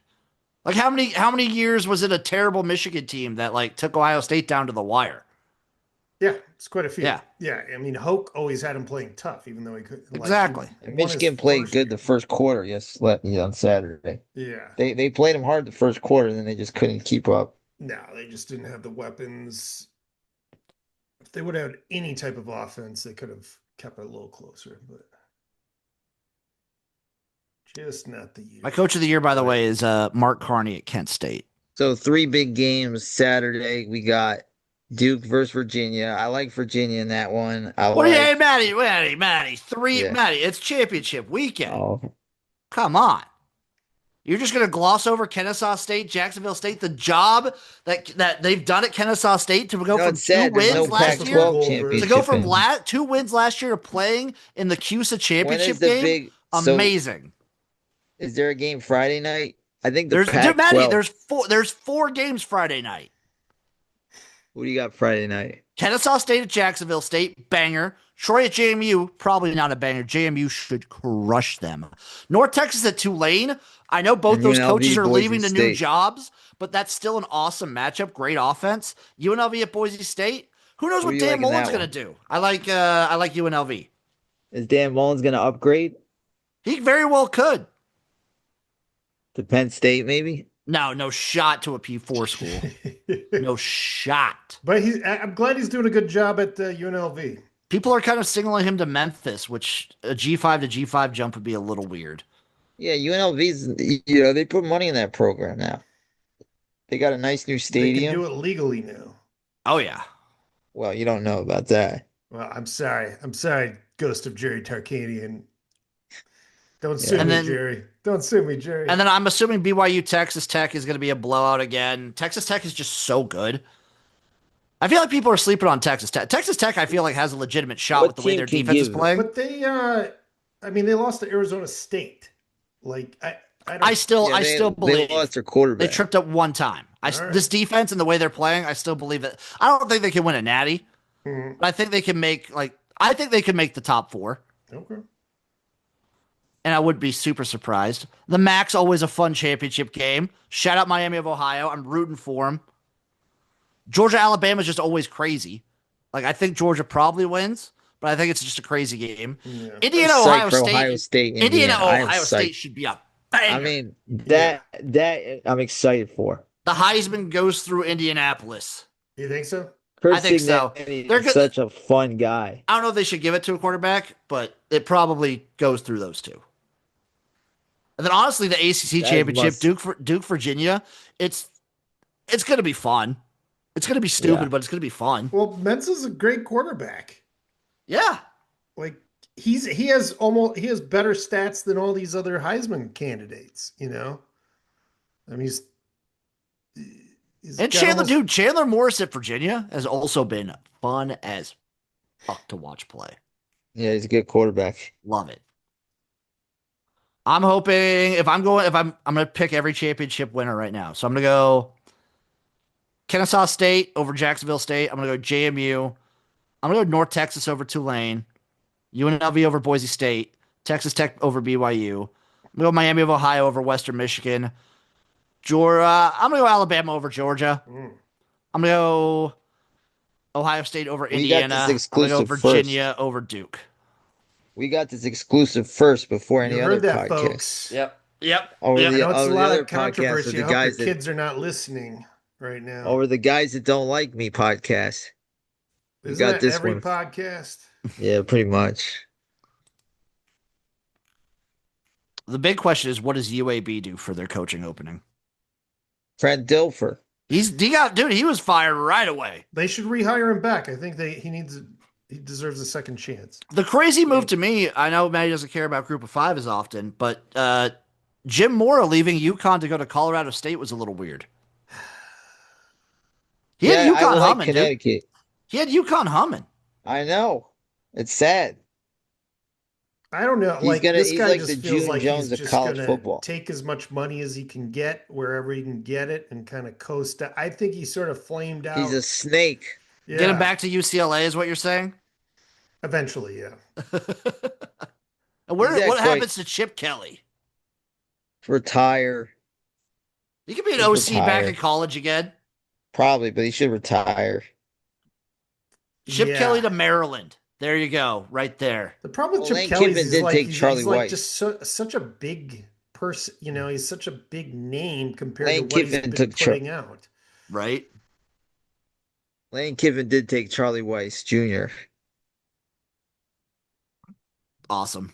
Like how many years was it a terrible Michigan team that like took Ohio State down to the wire? Yeah, it's quite a few. Yeah. I mean, Hoke always had him playing tough, even though he could. Exactly. Michigan played good the first quarter. On Saturday. Yeah. They played him hard the first quarter, and then they just couldn't keep up. No, they just didn't have the weapons. If they would have had any type of offense, they could have kept it a little closer, but just not the year. My coach of the year, by the way, is Mark Carney at Kent State. So 3 big games Saturday. We got Duke versus Virginia. I like Virginia in that one. Hey, Matty. It's championship weekend. Oh. Come on. You're just going to gloss over Kennesaw State, Jacksonville State, the job that they've done at Kennesaw State to go from 2 wins last year to go from 2 wins last year to playing in the CUSA championship game. Amazing. Is there a game Friday night? I think there's 4 games Friday night. What do you got Friday night? Kennesaw State at Jacksonville State, banger. Troy at JMU, probably not a banger. JMU should crush them. North Texas at Tulane. I know both those coaches are leaving to new jobs, but that's still an awesome matchup. Great offense. UNLV at Boise State. Who knows what Dan Mullen's going to do? I like UNLV. Is Dan Mullen's going to upgrade? He very well could. To Penn State, maybe? No shot to a P4 school. No shot. But I'm glad he's doing a good job at UNLV. People are kind of signaling him to Memphis, which a G5 to G5 jump would be a little weird. Yeah, UNLV's, they put money in that program now. They got a nice new They can stadium. do it legally now. Oh, yeah. Well, you don't know about that. Well, I'm sorry. I'm sorry, Ghost of Jerry Tarkanian. Don't sue me, Jerry. Don't sue me, Jerry. And then I'm assuming BYU Texas Tech is going to be a blowout again. Texas Tech is just so good. I feel like people are sleeping on Texas Tech. Texas Tech, I feel like, has a legitimate shot with the way their defense is playing. But they lost to Arizona State. Like, I still believe they lost their quarterback. They tripped up one time. This defense and the way they're playing, I still believe it. I don't think they can win a natty, but I think they can make the top 4. Okay. And I would be super surprised. The MAC's always a fun championship game. Shout out Miami of Ohio. I'm rooting for them. Georgia, Alabama is just always crazy. Like, I think Georgia probably wins, but I think it's just a crazy game. Yeah. Indiana, Ohio State. Indiana, Ohio State should be a banger. I mean, that I'm excited for. The Heisman goes through Indianapolis. You think so? I think so. They're such a fun guy. I don't know if they should give it to a quarterback, but it probably goes through those two. And then honestly, the ACC championship, Duke, Virginia, it's going to be fun. It's going to be stupid, but it's going to be fun. Well, Mensa's a great quarterback. Yeah. Like he has better stats than all these other Heisman candidates, I mean, he's Chandler Morris at Virginia has also been fun as fuck to watch play. Yeah, he's a good quarterback. Love it. I'm hoping I'm going to pick every championship winner right now. So I'm going to go Kennesaw State over Jacksonville State. I'm going to go JMU. I'm going to go North Texas over Tulane. UNLV over Boise State. Texas Tech over BYU. I'm going to go Miami of Ohio over Western Michigan. Georgia. I'm going to go Alabama over Georgia. I'm going to go Ohio State over Indiana. I'm going to go Virginia over Duke. We got this exclusive first before any other podcast. Folks. Yep. I know it's a lot of controversy. I hope the kids are not listening right now. Over the guys that don't like me podcast. We got this every podcast? Yeah, pretty much. The big question is, what does UAB do for their coaching opening? Fred Dilfer. He was fired right away. They should rehire him back. I think he deserves a second chance. The crazy move to me, I know Matty doesn't care about Group of 5 as often, but Jim Mora leaving UConn to go to Colorado State was a little weird. He had UConn humming, Connecticut. Dude. He had UConn humming. I know. It's sad. I don't know. This guy like just the feels June like Jones he's of just college gonna football. Take as much money as he can get wherever he can get it and kind of coast. I think he sort of flamed out. He's a snake. Yeah. Get him back to UCLA is what you're saying? Eventually, yeah. And what happens to Chip Kelly? Retire. He could be an OC back in college again. Probably, but he should retire. Ship Kelly to Maryland. There you go, right there. The problem with Chip Kelly is he's like just such a big person. He's such a big name compared to what Kiffin he's been putting out. Right. Lane Kiffin did take Charlie Weiss Jr. Awesome.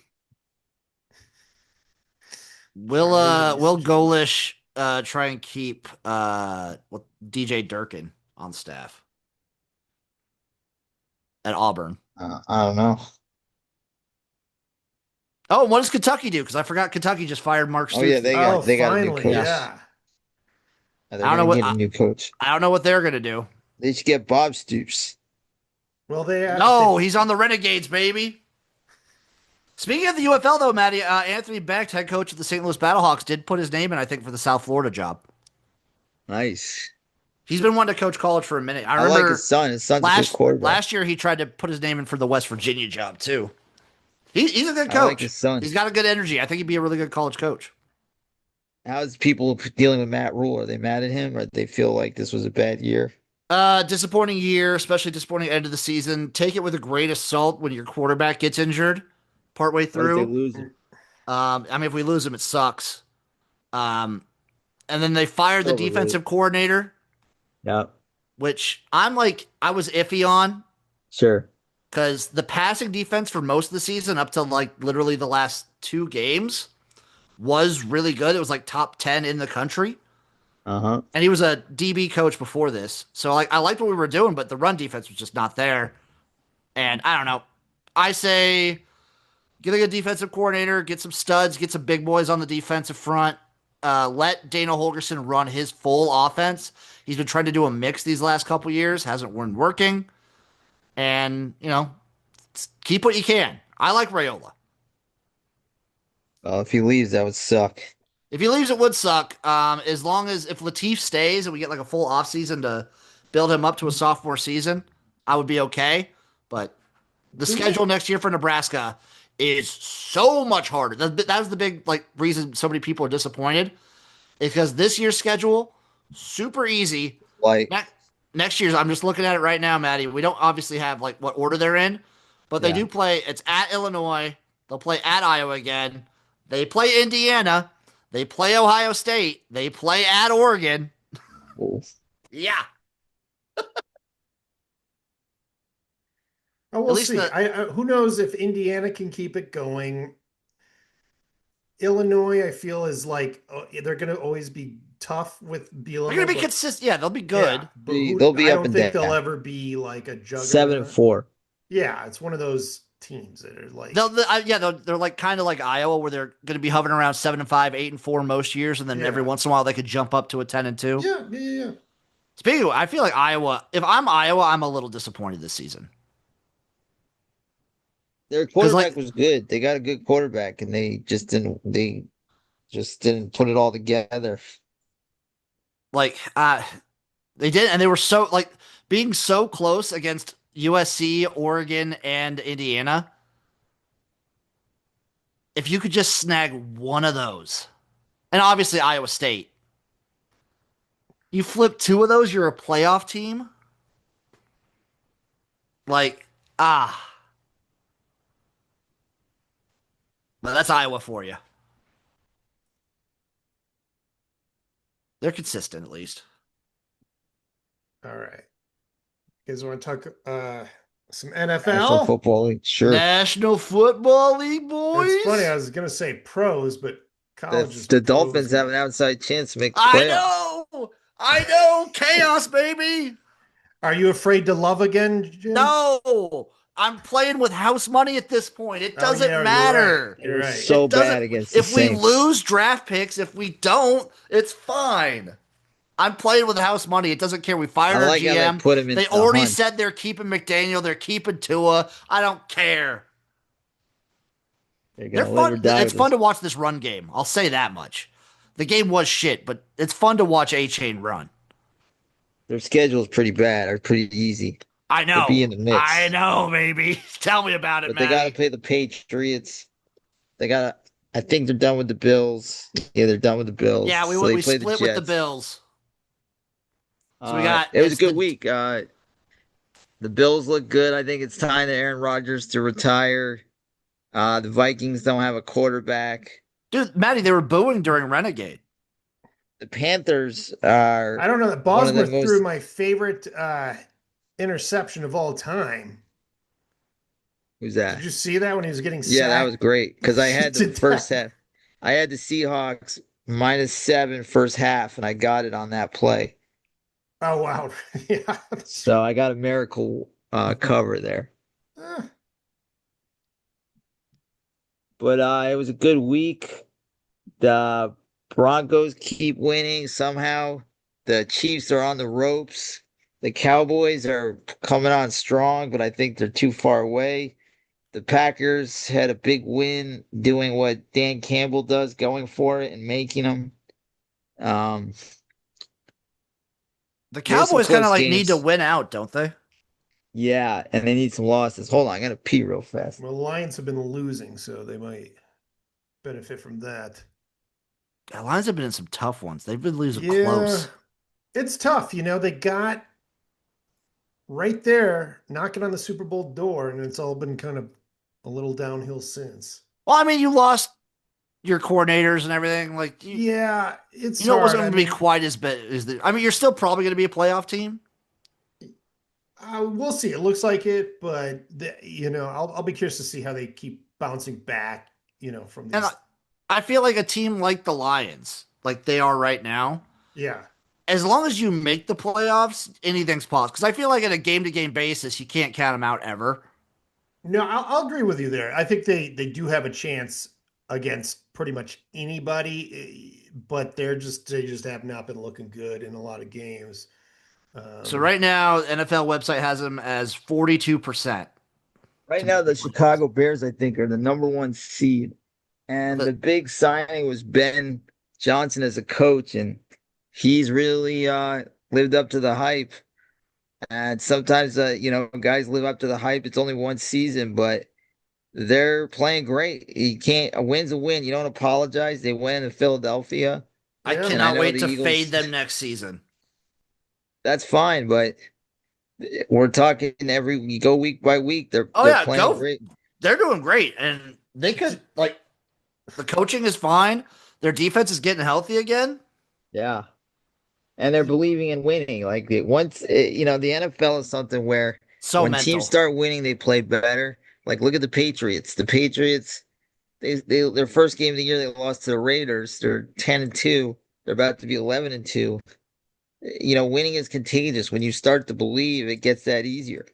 Will Golish try and keep DJ Durkin on staff at Auburn? I don't know. Oh, what does Kentucky do? Because I forgot Kentucky just fired Mark Stoops. Oh yeah, they got a new coach. Yeah. I don't know a new coach. I don't know what they're gonna do. They should get Bob Stoops. Well, he's on the Renegades, baby. Speaking of the UFL, though, Matty, Anthony Becht, head coach of the St. Louis Battlehawks, did put his name in, I think, for the South Florida job. Nice. He's been wanting to coach college for a minute. I like his son. His son's a good quarterback. Last year, he tried to put his name in for the West Virginia job, too. He's a good coach. I like his son. He's got a good energy. I think he'd be a really good college coach. How's people dealing with Matt Rule? Are they mad at him, or do they feel like this was a bad year? Disappointing year, especially disappointing end of the season. Take it with a grain of salt when your quarterback gets injured partway through. What if they lose him? If we lose him, it sucks. And then they fired the Overrated. defensive coordinator, Yeah, which I was iffy on sure. because the passing defense for most of the season, up to like literally the last two games, was really good. It was like top 10 in the country. Uh-huh. And he was a DB coach before this. So like I liked what we were doing, but the run defense was just not there. And I don't know. I say get a good defensive coordinator, get some studs, get some big boys on the defensive front. Let Dana Holgerson run his full offense. He's been trying to do a mix these last couple years, hasn't been working. And, keep what you can. I like Rayola. Well, if he leaves, that would suck. If he leaves, it would suck. As long as if Latif stays and we get like a full offseason to build him up to a sophomore season, I would be okay. But the schedule next year for Nebraska is so much harder. That was the big like reason so many people are disappointed. Is because this year's schedule super easy. Like, Next year's, I'm just looking at it right now, Maddie. We don't obviously have like what order they're in, but they yeah. do play. It's at Illinois. They'll play at Iowa again. They play Indiana. They play Ohio State. They play at Oregon. Cool. Yeah. Oh, At we'll least see. Who knows if Indiana can keep it going. Illinois, I feel, is like they're going to always be tough with they're going Bielema, to be but consistent. Yeah, they'll be yeah, good. but who They'll be I up don't and think they'll down. ever be like a 7 and juggernaut. 4. Yeah, it's one of those teams that are like, They're like kind of like Iowa, where they're going to be hovering around 7-5, 8-4 most years, and then every yeah, once in a while they could jump up to a 10-2. yeah. Speaking of, I feel like Iowa. If I'm Iowa, I'm a little disappointed this season Their because like quarterback was good. They got a good quarterback, and they just didn't put it all together. like they did, and they were so like being so close against USC, Oregon, and Indiana. If you could just snag one of those, and obviously Iowa State, you flip two of those, you're a playoff team. Like ah, but that's Iowa for you. They're consistent at least. All right. You guys want to talk some National NFL? Football League, sure. National Football League, It's funny. boys. I was going to say pros, but college is The pros, Dolphins have man. an outside chance to make the I playoffs. know. I know. Chaos, baby. Are you afraid to love again, Jim? No. I'm playing with house money at this point. It Oh, doesn't yeah, you're right. matter. You're They're right. so It bad doesn't. against the If we Saints. lose draft picks, if we don't, it's fine. I'm playing with house money. It doesn't care. We I fired our like how they GM. put him They into the already hunt. said they're keeping McDaniel. They're keeping Tua. I don't care. They're They're gonna live or fun. die It's with fun this. to watch this run game. I'll say that much. The game was shit, but it's fun to watch A Chain run. Their schedule's pretty bad or pretty easy I to be know. in the I mix. know, baby. Tell me about it, But they gotta Maddie. play the Patriots. They gotta I think they're done with the Bills. Yeah, they're done with the Bills. Yeah, So they we play the split with the Jets. Bills. So we got It was a it's good the week. The Bills look good. I think it's time to Aaron Rodgers to retire. The Vikings don't have a quarterback. dude, Maddie. They were booing during Renegade. The Panthers are I don't know. one of the Bosworth threw most. my favorite interception of all time. Who's Did that? you see that when he was getting Yeah, that was sacked great because I had the to first death? half. I had the Seahawks -7 first half, and I got it on that play. Oh wow, yeah. So I got a miracle cover there. Eh, But it was a good week. The Broncos keep winning somehow. The Chiefs are on the ropes. The Cowboys are coming on strong, but I think they're too far away. The Packers had a big win doing what Dan Campbell does, going for it and making them. Um, The there's some Cowboys kind of close like need to games. win out, don't they? Yeah, and they need some losses. Hold on, I gotta pee real fast. well, the Lions have been losing, so they might benefit from that. The Lions have been in some tough ones. They've been losing Yeah, close. it's tough. They got right there knocking on the Super Bowl door, and it's all been kind of a little downhill since. Well, I mean, you lost your coordinators and everything. Like Yeah, it's you know, it hard. wasn't I going to be mean, quite as bad as the. I mean, you're still probably going to be a playoff team. we'll see. It looks like it, but I'll be curious to see how they keep bouncing back. From And these. I feel like a team like the Lions, like they are right now, Yeah. as long as you make the playoffs, anything's possible. Because I feel like on a game to game basis, you can't count them out ever. No, I'll agree with you there. I think they do have a chance against pretty much anybody, but they just have not been looking good in a lot of games. So Um, right now, NFL website has them as 42% Right to now, make the the playoffs. Chicago Bears, I think, are the number one seed. And The, the big signing was Ben Johnson as a coach, and he's really lived up to the hype. And sometimes, guys live up to the hype. It's only one season, but they're playing great. You can't a win's a win. You don't apologize. They win in Philadelphia, I yeah. and I cannot know wait the to fade Eagles. them next season. That's fine, but we're talking you go week by week. They're Oh they're yeah, playing go. great. They're doing great, and they could like the coaching is fine. Their defense is getting healthy again. Yeah. And they're believing in winning. The NFL is something where So when teams mental. start winning, they play better. Like, look at the Patriots. The Patriots, their first game of the year, they lost to the Raiders. They're 10-2. They're about to be 11-2. Winning is contagious. When you start to believe, it gets that easier.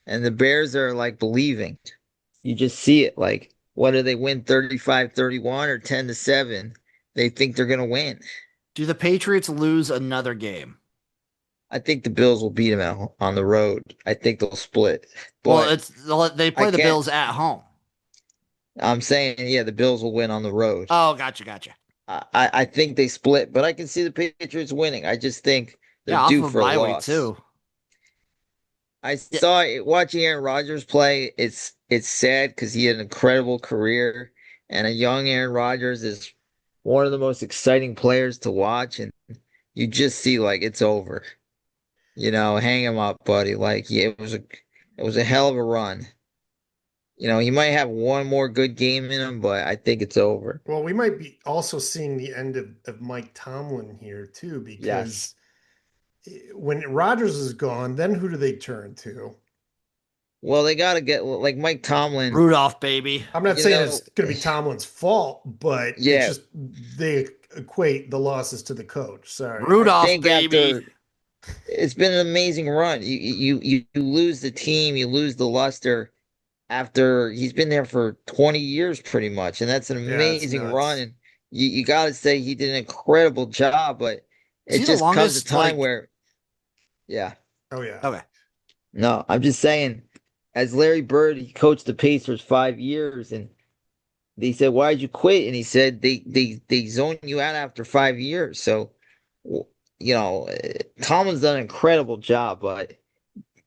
And the Bears are like believing. You just see it. Like, whether they win 35-31 or 10-7, they think they're going to win. Do the Patriots lose another game? I think the Bills will beat them on the road. I think they'll split. Well, But they I play the can't. Bills at home. I'm saying, yeah, the Bills will win on the road. Oh, gotcha. I think they split, but I can see the Patriots winning. I just think they're Yeah, off due of a for a bye week loss. too. I Yeah, saw it watching Aaron Rodgers play. It's sad because he had an incredible career, and a young Aaron Rodgers is one of the most exciting players to watch, and you just see like it's over. Hang him up, buddy. Like, yeah, it was a hell of a run. He might have one more good game in him, but I think it's over. well, we might be also seeing the end of Mike Tomlin here too, Yes. because when Rodgers is gone, then who do they turn to? Well, they got to get like Mike Tomlin, Rudolph, baby. I'm not you saying know, it's going to be Tomlin's fault, but it's yeah, just they equate the losses to the coach. Sorry. I Rudolph, think baby. after it's been an amazing run. You lose the team, you lose the luster after he's been there for 20 years pretty much, and that's an Yeah, it's amazing run. nuts. And you got to say he did an incredible job, but Is it he the just comes a longest? time Like, where, yeah, Oh yeah. okay. no, I'm just saying, as Larry Bird, he coached the Pacers 5 years, and they said, "Why'd you quit?" And he said, "They zone you out after 5 years." So, Tomlin's done an incredible job, but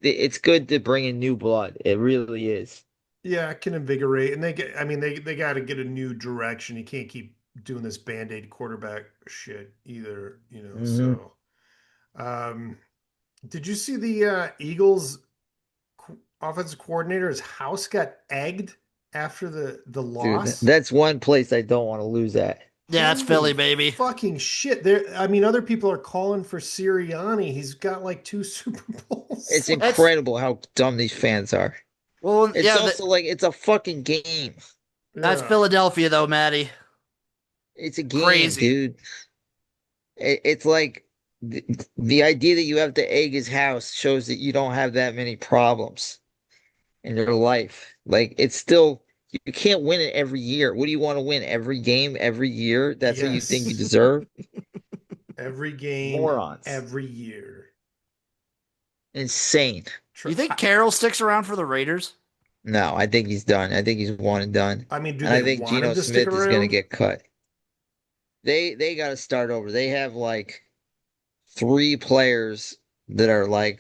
it's good to bring in new blood. It really is. Yeah, it can invigorate, and I mean, they got to get a new direction. You can't keep doing this band-aid quarterback shit either, Hmm. So, um, did you see the Eagles offensive coordinator's house got egged after the Dude, loss? that's one place I don't want to lose at. Yeah, that's Holy Philly, baby. fucking shit! There, I mean, other people are calling for Sirianni. He's got like two Super Bowls. It's Like, That's incredible how dumb these fans are. well, It's yeah, also like it's a fucking game. that's yeah, Philadelphia though, Maddie. It's a game, Crazy. dude. It's like the idea that you have to egg his house shows that you don't have that many problems in your life. Like it's still you can't win it every year. What do you want to win? Every game, every year? That's what you think you yes, deserve? every game, Morons. every year. Insane. You think Carroll sticks around for the Raiders? No, I think he's done. I think he's one and done. I mean, do And they I think want him Geno to stick Smith is going to around? get cut. They got to start over. They have like three players that are like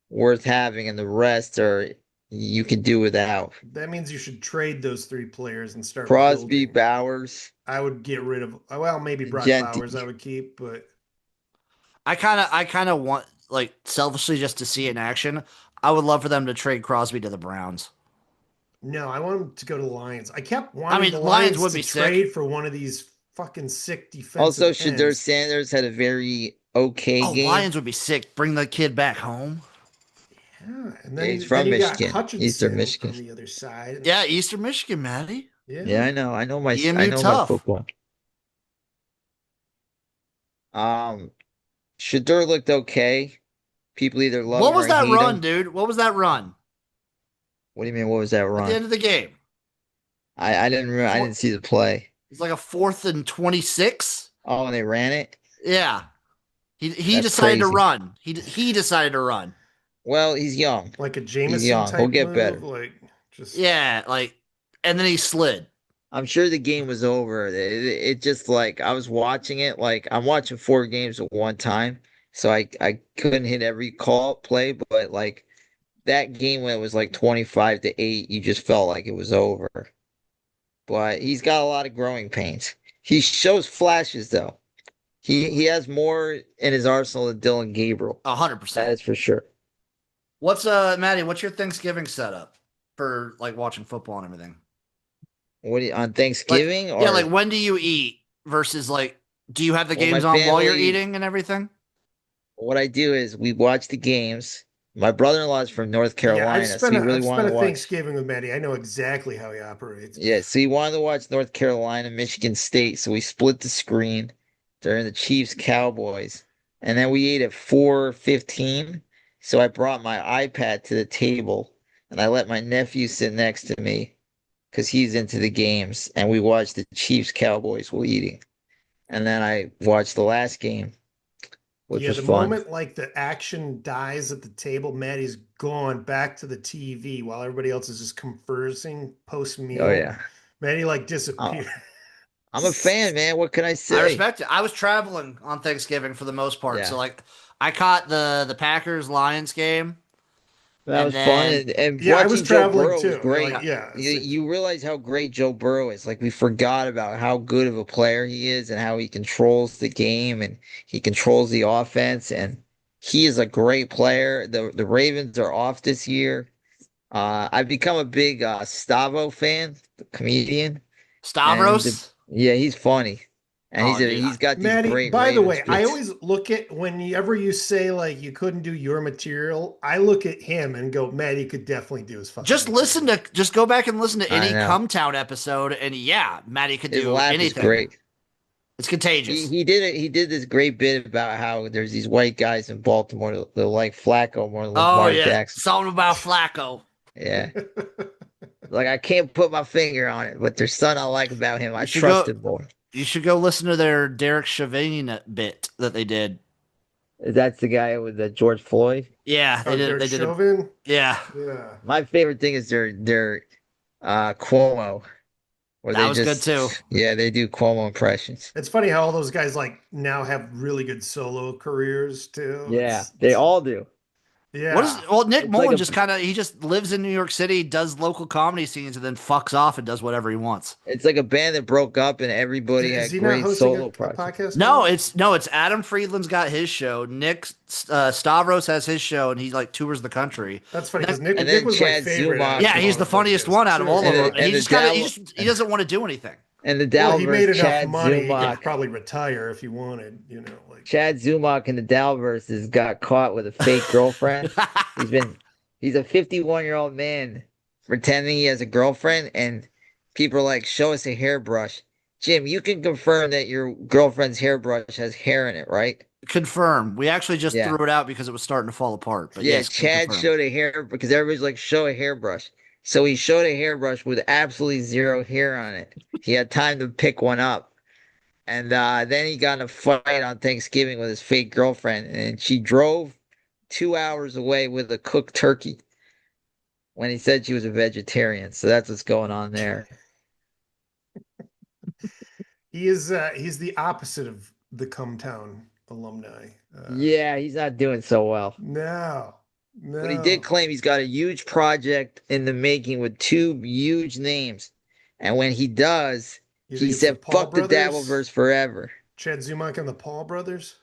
worth having, and the rest are you can do without. That means you should trade those three players and start Crosby, building. Bowers, I would get rid of, well, maybe Brock Bowers I Genty. would keep, but I kind of want like selfishly just to see it in action. I would love for them to trade Crosby to the Browns. No, I want him to go to the Lions. I kept I wanting mean, the Lions Lions would to be sick. trade for one of these fucking sick defensive Also, Shadur ends. Sanders had a very okay Oh, game. Lions would be sick. Bring the kid back home. Yeah, and Yeah, then he's then from you got Michigan, Eastern Hutchinson Michigan. on the other side. Yeah, Eastern Michigan, Maddie. Yeah, Yeah, I know. I EMU know my tough. football. Um, Shadur looked okay. People either love What him was or that hate run, him. dude? What was that run What do you mean? What was that at the run? end of the game? I didn't I Four, didn't see the play. it's like a 4th and 26. Oh, and they ran it. Yeah, he That's decided to crazy. run. He decided to run. Well, he's young. like a He's Jameson young. He'll type get move, better. like just Yeah, like, and then he slid. I'm sure the game was over. It just like I was watching it. Like I'm watching four games at one time, so I couldn't hit every call play, but like that game when it was like 25-8, you just felt like it was over. But he's got a lot of growing pains. He shows flashes though. He has more in his arsenal than Dylan Gabriel. 100%. That is for sure. What's Maddie? What's your Thanksgiving setup for like watching football and everything? What do you, on Like, Thanksgiving yeah, or like when do you eat versus like, do you have the well, my games on while you're family? eating and everything? What I do is we watch the games. My brother-in-law is from North yeah. Carolina, so he really I've wanted spent to a watch. Thanksgiving with Maddie. I know exactly how he operates. Yeah, so he wanted to watch North Carolina, Michigan State. So we split the screen during the Chiefs Cowboys. And then we ate at 4:15. So I brought my iPad to the table and I let my nephew sit next to me because he's into the games. And we watched the Chiefs Cowboys while eating. And then I watched the last game, which Yeah, was the fun. moment like the action dies at the table, Maddie's gone back to the TV while everybody else is just conversing post Oh meal. yeah. Maddie like Uh, disappeared. I'm a fan, man. What can I I say? respect it. I was traveling on Thanksgiving for the most part, so Yeah. like I caught the Packers Lions game, That and was fun, then and Yeah, I was watching Joe traveling Burrow was too. Like, great. yeah, You realize how great Joe Burrow is. Like we forgot about how good of a player he is and how he controls the game and he controls the offense and he is a great player. The Ravens are off this year. I've become a big Stavo fan, the comedian, and Stavros. yeah, he's funny, and Oh, dude, he's got these Maddie, great by the Ravens way, I bits. always look at whenever you say like you couldn't do your material, I look at him and go, Maddie could definitely do his fucking material. just go back and listen to I any know Cumtown episode, and yeah, Maddie could his do laugh is anything. great. It's contagious. He did it. He did this great bit about how there's these white guys in Baltimore that like Flacco more than Oh Lamar yeah, Jackson. something about Flacco. Yeah, like I can't put my finger on it, but there's something I like about him. I You should go. trust him more. You should go listen to their Derek Chauvin bit that they did. That's the guy with the George Floyd. Yeah, Oh, they did. Derek They did a Chauvin? yeah. Yeah. My favorite thing is their Cuomo, where That they was good too. just yeah they do Cuomo impressions. It's funny how all those guys like now have really good solo careers too. Yeah, they all do. What is Yeah. well, Nick It's like Mullen a just kind of he just lives in New York City, does local comedy scenes, and then fucks off and does whatever he wants. it's like a band that broke up and everybody Is had he not great hosting solo a projects. podcast No, now? it's Adam Friedland's got his show. Nick Stavros has his show, and he like tours the country. That's funny because Nick, And Nick then was my Chad favorite. Zumach. Yeah, actually, he's on the funniest one out of all of And them, the and he and the just kind of Dow he doesn't want to do anything. and the Well, he made Dalverse enough Chad money. He Zumach. could probably retire if he wanted. You know, like Chad Zumach in the Dalverse has got caught with a fake girlfriend. He's a 51-year-old man pretending he has a girlfriend, and people are like, "Show us a hairbrush." Jim, you can confirm that your girlfriend's hairbrush has hair in it, right? Confirm. We actually just Yeah. threw it out because it was starting to fall apart. But Yeah, yes, Chad confirm. showed a hair because everybody's like, "Show a hairbrush." So he showed a hairbrush with absolutely zero hair on it. He had time to pick one up. And then he got in a fight on Thanksgiving with his fake girlfriend, and she drove 2 hours away with a cooked turkey when he said she was a vegetarian. So that's what's going on there. he is. He's the opposite of the Cumtown alumni. Yeah, he's not doing so well. No, no. But he did claim he's got a huge project in the making with two huge names. And when he does, You he think it's the said, Paul fuck the brothers? Dabbleverse forever. Chad Zumach and the Paul brothers.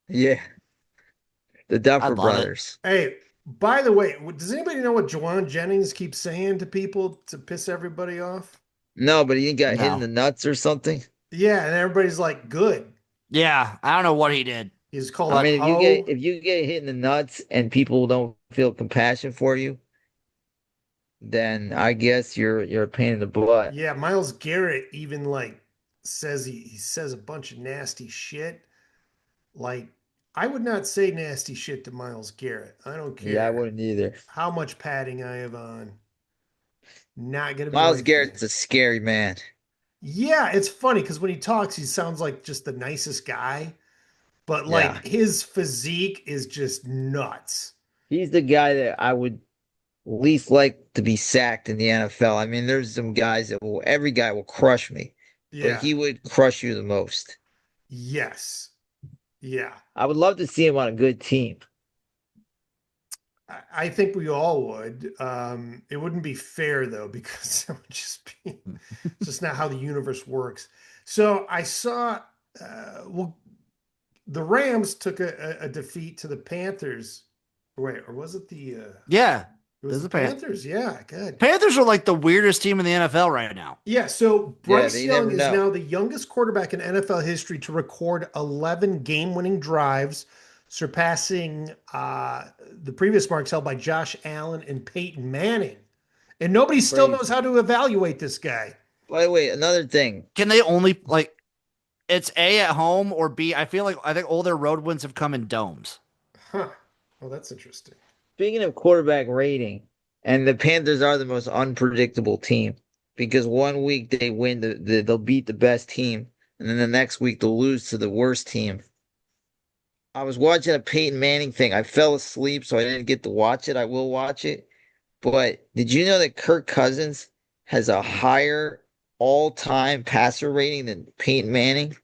Yeah. The Duffer I'd love it. Brothers. Hey, By the way, does anybody know what Juan Jennings keeps saying to people to piss everybody off? No, but he got hit in No. the nuts or something. Yeah, and everybody's like, good. Yeah, I don't know what he did, He's called I but mean, Ho. if you get hit in the nuts and people don't feel compassion for you, then I guess you're a pain in the butt. Yeah, Miles Garrett even like says he says a bunch of nasty shit. Like, I would not say nasty shit to Miles Garrett. I don't Yeah, I care wouldn't either. how much padding I have on. Not gonna be the Miles right thing. Garrett's a scary man. Yeah, it's funny because when he talks, he sounds like just the nicest guy, but Yeah. like his physique is just nuts. He's the guy that I would least like to be sacked in the NFL. I mean, there's some guys that will, every guy will crush me, but Yeah. he would crush you the most. Yes. Yeah. I would love to see him on a good team. I think we all would. It wouldn't be fair though, because it would just be it's just not how the universe works. So I saw well, the Rams took a defeat to the Panthers. Wait, or was it yeah, it was there's the the Pan- Panthers? Yeah, good. Panthers are like the weirdest team in the NFL right now. Yeah, so Yeah, Bryce they Young never is know. now the youngest quarterback in NFL history to record 11 game-winning drives, surpassing the previous marks held by Josh Allen and Peyton Manning. And nobody still knows Crazy. how to evaluate this guy. By the way, another thing. Can they only like it's A at home or B? I think all their road wins have come in domes. Huh. Well, that's interesting. Speaking of quarterback rating, and the Panthers are the most unpredictable team because one week they win they'll beat the best team, and then the next week they'll lose to the worst team. I was watching a Peyton Manning thing. I fell asleep, so I didn't get to watch it. I will watch it. But did you know that Kirk Cousins has a higher all-time passer rating than Peyton Manning?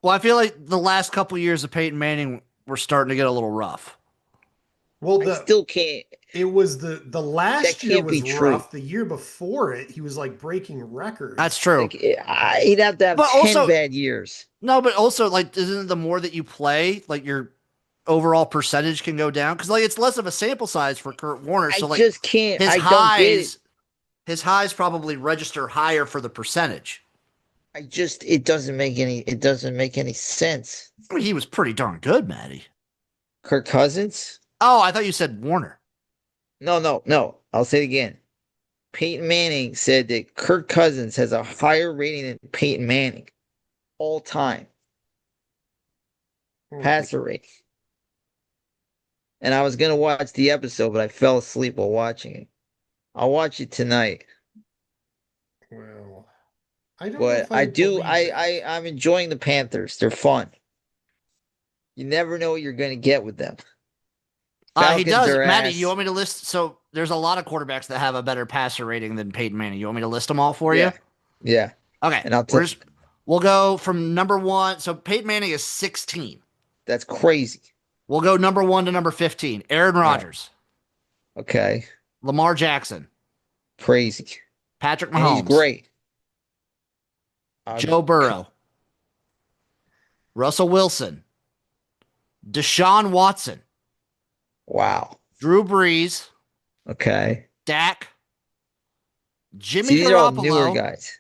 Well, I feel like the last couple years of Peyton Manning were starting to get a little rough. Well, I still can't. it was the That last year can't be was true. rough. The year before it, he was like breaking records. That's true. Like he'd have to have But 10 also, bad years. no, but also like isn't it the more that you play, like your overall percentage can go down? Because like it's less of a sample size for Kurt Warner. I So like just can't. his I don't get it. highs, his highs probably register higher for the percentage. It doesn't make any sense. I mean, he was pretty darn good, Maddie. Kirk Cousins? Oh, I thought you said Warner. No. I'll say it again. Peyton Manning said that Kirk Cousins has a higher rating than Peyton Manning all time Hmm. passer rating. And I was gonna watch the episode, but I fell asleep while watching it. I'll watch it tonight. Well, I don't know But if I believe that. I'm enjoying the Panthers. They're fun. You never know what you're gonna get with them. He Falcons does. are Maddie, you ass. want me to list? So there's a lot of quarterbacks that have a better passer rating than Peyton Manning. You want me to list them all for you? Yeah. Yeah. Okay. And I'll tell We'll go from number one. So Peyton Manning is 16. that's crazy. We'll go number one to number 15. Aaron All right. Rodgers, Okay. Lamar Jackson, Crazy. Patrick And he's Mahomes, great. Joe Burrow, Russell Wilson, Deshaun Watson, Wow. Drew Brees, Okay. Dak, Jimmy See, these are all newer Garoppolo, guys.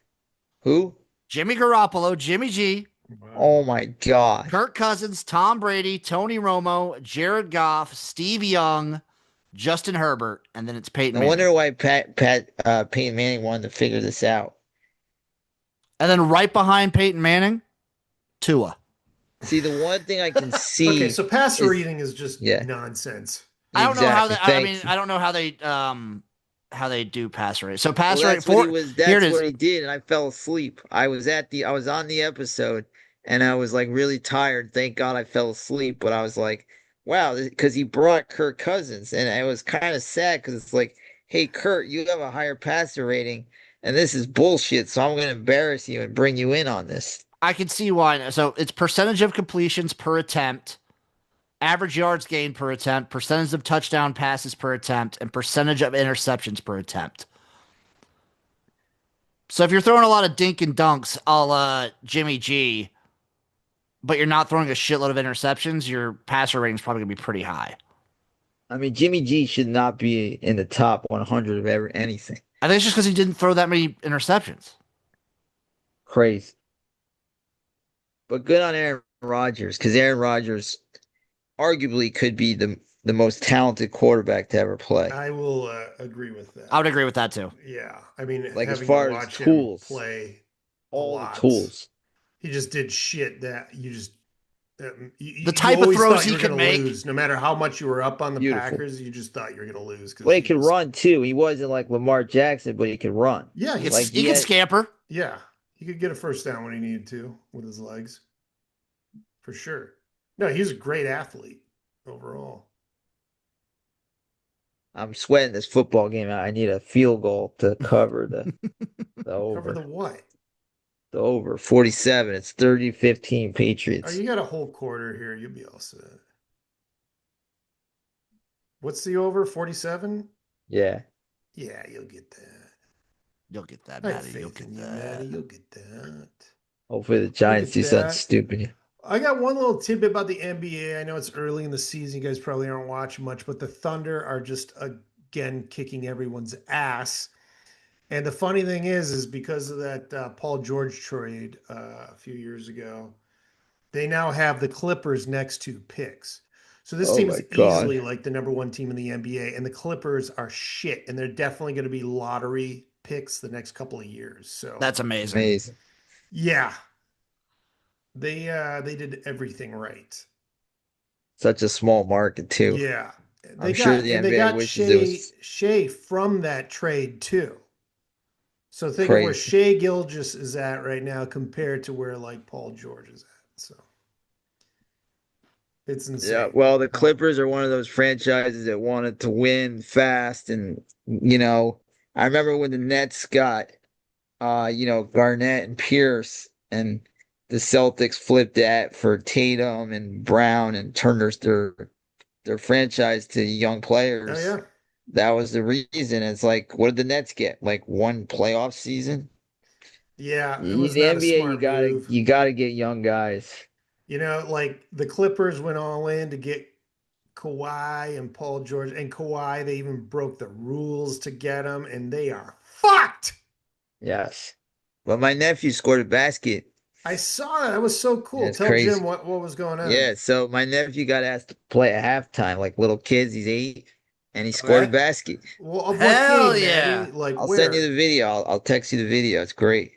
Who? Jimmy Garoppolo, Jimmy G, Wow. Oh my God. Kirk Cousins, Tom Brady, Tony Romo, Jared Goff, Steve Young, Justin Herbert, and then it's Peyton No Manning. wonder why Peyton Manning wanted to figure this out. And then right behind Peyton Manning, Tua. See, the one thing I can see. Okay, so passer is- reading is just Yeah. nonsense. I don't know how Exactly. they. I Thank mean, you. I don't know how they do passer rate. So Well, passer rate that's what for he was. here it That's is. what he did, and I fell asleep. I was on the episode, and I was like really tired. Thank God I fell asleep. But I was like, wow, because he brought Kirk Cousins, and I was kind of sad because it's like, hey, Kurt, you have a higher passer rating, and this is bullshit. So I'm going to embarrass you and bring you in on this. I can see why. So it's percentage of completions per attempt, average yards gained per attempt, percentage of touchdown passes per attempt, and percentage of interceptions per attempt. So if you're throwing a lot of dink and dunks, a la Jimmy G, but you're not throwing a shitload of interceptions, your passer rating is probably gonna be pretty high. I mean, Jimmy G should not be in the top 100 of ever anything. I think it's just because he didn't throw that many interceptions. Crazy. But good on Aaron Rodgers because Aaron Rodgers arguably could be the most talented quarterback to ever play. I will agree with that. I would agree with that too. Yeah, I mean, Like as having to far as watch him tools, play a all the lot, tools. he just did shit that you just The you type of always throws thought you he were could going to make. lose, no matter how much you were up on the Beautiful. Packers. You just thought you were going to lose because Well, he could run too. He wasn't like Lamar Jackson, but he could run. Yeah, He could scamper. Yeah, he could get a first down when he needed to with his legs, for sure. No, he's a great athlete overall. I'm sweating this football game out. I need a field goal to cover the Cover over. the what? The over 47. It's 30-15 Oh, Patriots. you got a whole quarter here. You'll be all set. What's the over? 47? Yeah. Yeah, you'll get that. You'll get that, I have Matty. You'll faith get in you, that. Matty. You'll get that. Hopefully the Giants do at something that. stupid. I got one little tidbit about the NBA. I know it's early in the season. You guys probably aren't watching much, but the Thunder are just, again, kicking everyone's ass. And the funny thing is because of that Paul George trade a few years ago, they now have the Clippers next two picks. So this Oh team my is God. easily like the number one team in the NBA, and the Clippers are shit, and they're definitely going to be lottery picks the next couple of years. So That's amazing. Amazing. yeah, they did everything right. Such a small market too. Yeah, I'm sure the NBA wishes it was Shea from that trade too. So think of where crazy. Shea Gilgeous is at right now compared to where like Paul George is at. So it's insane. Yeah, well, the Clippers are one of those franchises that wanted to win fast, and I remember when the Nets got, Garnett and Pierce, and the Celtics flipped that for Tatum and Brown and turned their franchise to young players. Oh yeah. That was the reason. It's like, what did the Nets get? Like one playoff season? Yeah, it In was the not a NBA, smart move. you gotta get young guys. Like the Clippers went all in to get Kawhi and Paul George. And Kawhi, they even broke the rules to get him, and they are fucked. Yes. But my nephew scored a basket. I saw that. That was so cool. Yeah, it's Tell crazy. Jim what was going on. Yeah, so my nephew got asked to play at halftime, like little kids. He's 8, and he scored a basket. Well, of Hell what game, yeah. Maddie? Like I'll where? send you the video. I'll text you the video. It's great.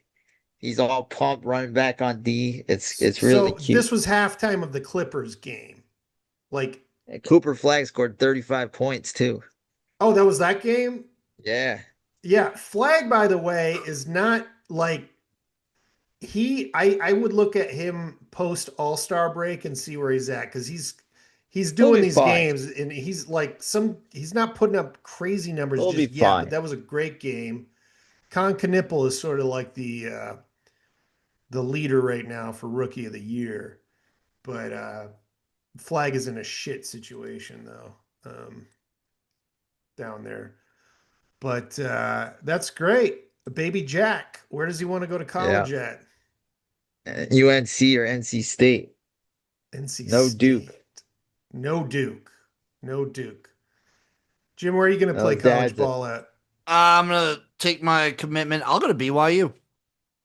He's all pumped, running back on D. It's really cute. This was halftime of the Clippers game. Like, And Cooper Flag scored 35 points too. oh, that was that game? Yeah. Yeah. Flag, by the way, is not like I would look at him post All-Star break and see where he's at because he's doing be these fine. games and he's like he's not putting up crazy numbers He'll just be yet, fine. but that was a great game. Con Knipple is sort of like the leader right now for Rookie of the Year, but Flag is in a shit situation though down there. But that's great. Baby Jack, where does he want to go to college at? UNC or NC State. NC No State. Duke. No Duke. No Duke. Jim, where are you going to No, play college Dad's ball at? I'm going to take my commitment. I'll go to BYU.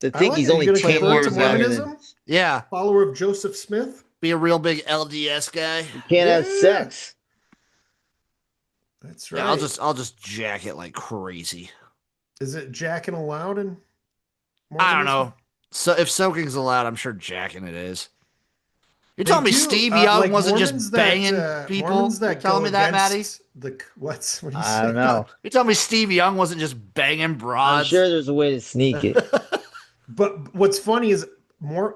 The thing, he's only gonna 10 convert years to younger Mormonism? than. Yeah. Follower of Joseph Smith? Be a real big LDS guy. You can't have Yeah. sex. That's right. Yeah, I'll just jack it like crazy. Is it jacking allowed in I don't Mormonism? know. So if soaking's allowed, I'm sure jacking it is. You're telling me They do, Steve Young like wasn't Mormons just banging people? Mormons You're that telling go me that, Maddie? against what do you I say? don't know. You're telling me Steve Young wasn't just banging I'm broads? sure there's a way to sneak it. But what's funny is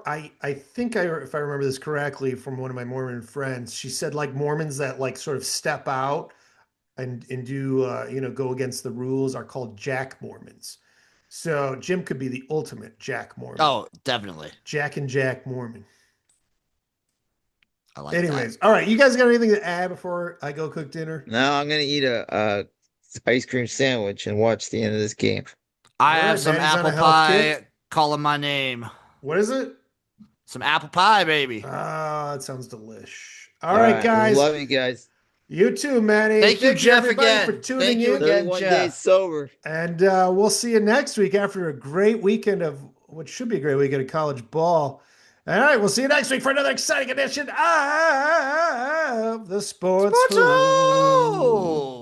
I think if I remember this correctly from one of my Mormon friends, she said like Mormons that like sort of step out and do go against the rules are called Jack Mormons. So Jim could be the ultimate Jack Mormon. Oh, definitely. Jack and Jack Mormon. I like Anyways, all right. You guys got anything to add before I go cook dinner? No, I'm gonna eat a ice cream sandwich and watch the end of this game. that. I All have right, some Maddie's on a apple health pie kick. calling my name. What is it? Some apple pie, baby. Ah, that sounds delish. All right, guys. Love you guys. You too, Manny. Thank you, Jeff, everybody, again. for tuning Thank you in. again, 31 Jeff. days sober. And we'll see you next week after a great weekend of what should be a great weekend of college ball. All right, we'll see you next week for another exciting edition of the Sports Hole.